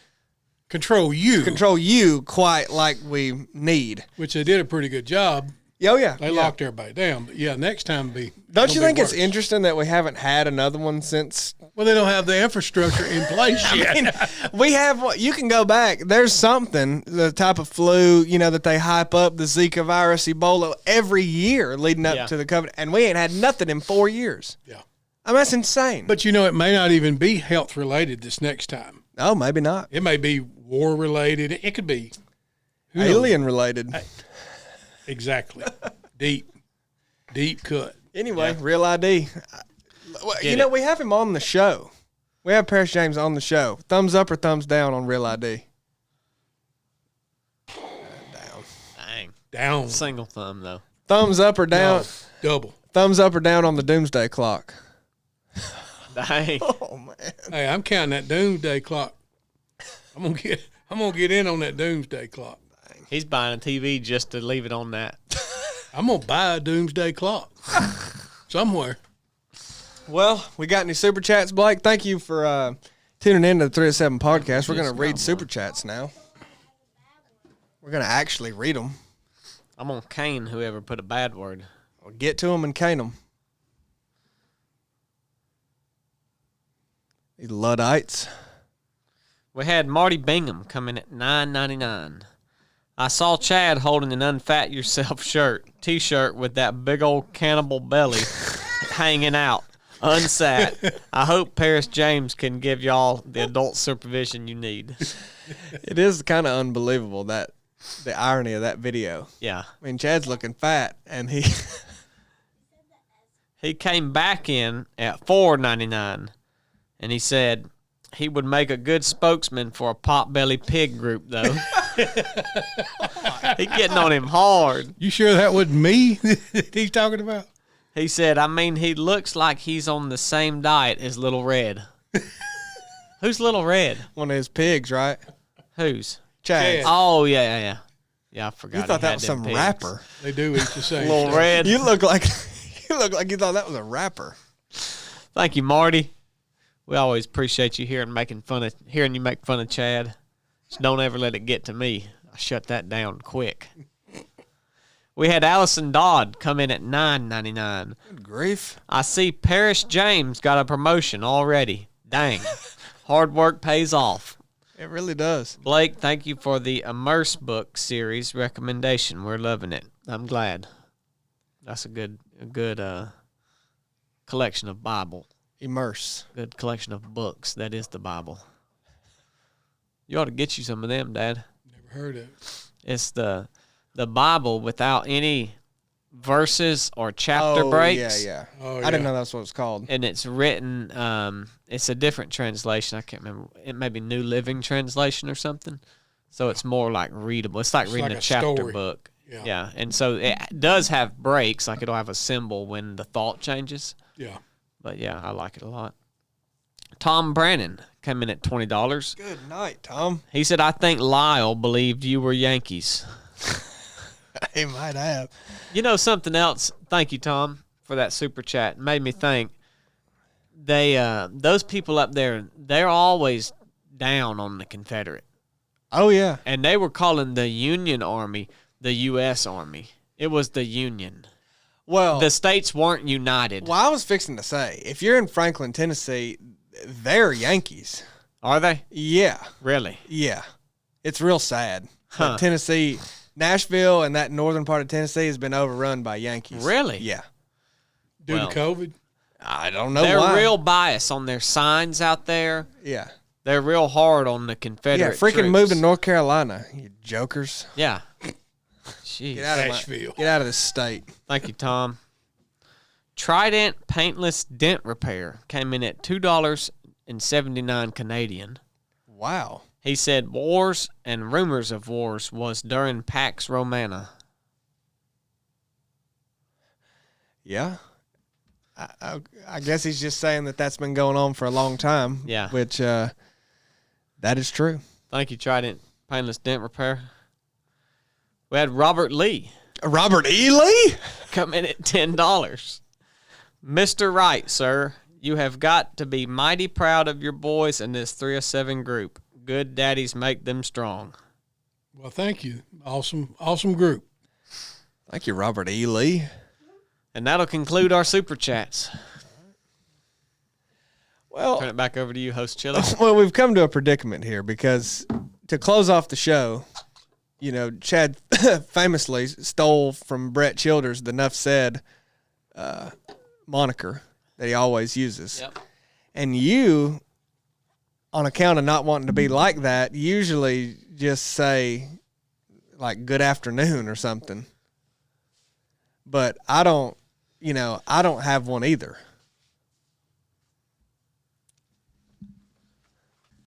Control you Quite like we need. Which they did a pretty good job. Oh, yeah. They locked everybody down. But, next time Don't you think it's worse. interesting that we haven't had another one since... Well, they don't have the infrastructure in place yet. I mean, we have what you can go back. There's something, the type of flu, that they hype up, the Zika virus, Ebola, every year leading up to the COVID, and we ain't had nothing in 4 years. Yeah. I mean, that's insane. But, it may not even be health related this next time. Oh, maybe not. It may be war related. It could be Alien related. Exactly. Deep cut. Anyway, Real ID. We have him on the show. We have Paris James on the show. Thumbs up or thumbs down on Real ID? Down. Dang. Down. Single thumb, though. Thumbs up or down? No, double. Thumbs up or down on the doomsday clock? Dang. Oh, man. Hey, I'm counting that doomsday clock. I'm gonna get in on that doomsday clock. He's buying a TV just to leave it on that. I'm gonna buy a doomsday clock somewhere. Well, we got any super chats, Blake? Thank you for tuning in to the 3 to 7 podcast. We're going to read super chats now. We're going to actually read them. I'm going to cane whoever put a bad word. We'll get to them and cane them. These Luddites. We had Marty Bingham coming at $9.99. I saw Chad holding an Unfat Yourself t-shirt with that big old cannibal belly hanging out, unsat. I hope Paris James can give y'all the adult supervision you need. It is kind of unbelievable, the irony of that video. Yeah. I mean, Chad's looking fat, and he came back in at $4.99, and he said he would make a good spokesman for a Potbelly Pig group, though. He getting on him hard. You sure that wasn't me that he's talking about? He said, I mean, he looks like he's on the same diet as Little Red. Who's Little Red? One of his pigs, right? Who's? Chad. Oh, yeah. Yeah, I forgot. You thought he that had was them some pigs. rapper. They do eat the same Little stuff. Red. You look like you thought that was a rapper. Thank you, Marty. We always appreciate you hearing you make fun of Chad. Just don't ever let it get to me. I shut that down quick. We had Allison Dodd come in at $9.99. Good grief. I see Parrish James got a promotion already. Dang. Hard work pays off. It really does. Blake, thank you for the Immerse book series recommendation. We're loving it. I'm glad. That's a good collection of Bible. Immerse. Good collection of books. That is the Bible. You ought to get you some of them, Dad. Never heard of it. It's the Bible without any verses or chapter breaks. Yeah. Oh, I didn't yeah. know that's what it's called. And it's written, it's a different translation. I can't remember. It may be New Living Translation or something. So it's more like readable. It's like reading like a a chapter story. book. Yeah. And so it does have breaks. Like it'll have a symbol when the thought changes. Yeah. But yeah, I like it a lot. Tom Brannon came in at $20. Good night, Tom. He said, I think Lyle believed you were Yankees. He might have. You know something else? Thank you, Tom, for that super chat. It made me think. Those people up there, they're always down on the Confederate. Oh, yeah. And they were calling the Union Army the U.S. Army. It was the Union. Well, The states weren't united. I was fixing to say, if you're in Franklin, Tennessee, they're Yankees. Are they? Yeah. Really? Yeah. It's real sad. Huh. But Tennessee, Nashville and that northern part of Tennessee has been overrun by Yankees. Really? Yeah. Due Well, to COVID? I don't know They're why. real biased on their signs out there. Yeah. They're real hard on the Confederate Yeah, freaking troops. move to North Carolina, you jokers. Yeah. Jeez. Get out of Nashville. Get out of this state. Thank you, Tom. Trident paintless dent repair came in at $2.79 Canadian. Wow. He said wars and rumors of wars was during Pax Romana. Yeah. I guess he's just saying that that's been going on for a long time. Yeah. Which that is true. Thank you, Trident paintless dent repair. We had Robert Lee Robert E. Lee? come in at $10. Mr. Wright, sir, you have got to be mighty proud of your boys in this 307 group. Good daddies make them strong. Well, thank you. Awesome group. Thank you, Robert E. Lee. And that'll conclude our super chats. Well, Turn it back over to you, host Chili. well, we've come to a predicament here because to close off the show, you know, Chad famously stole from Brett Childers the Nuff Said moniker that he always uses. Yep. And you, on account of not wanting to be like that, usually just say, like, good afternoon or something. But I don't have one either.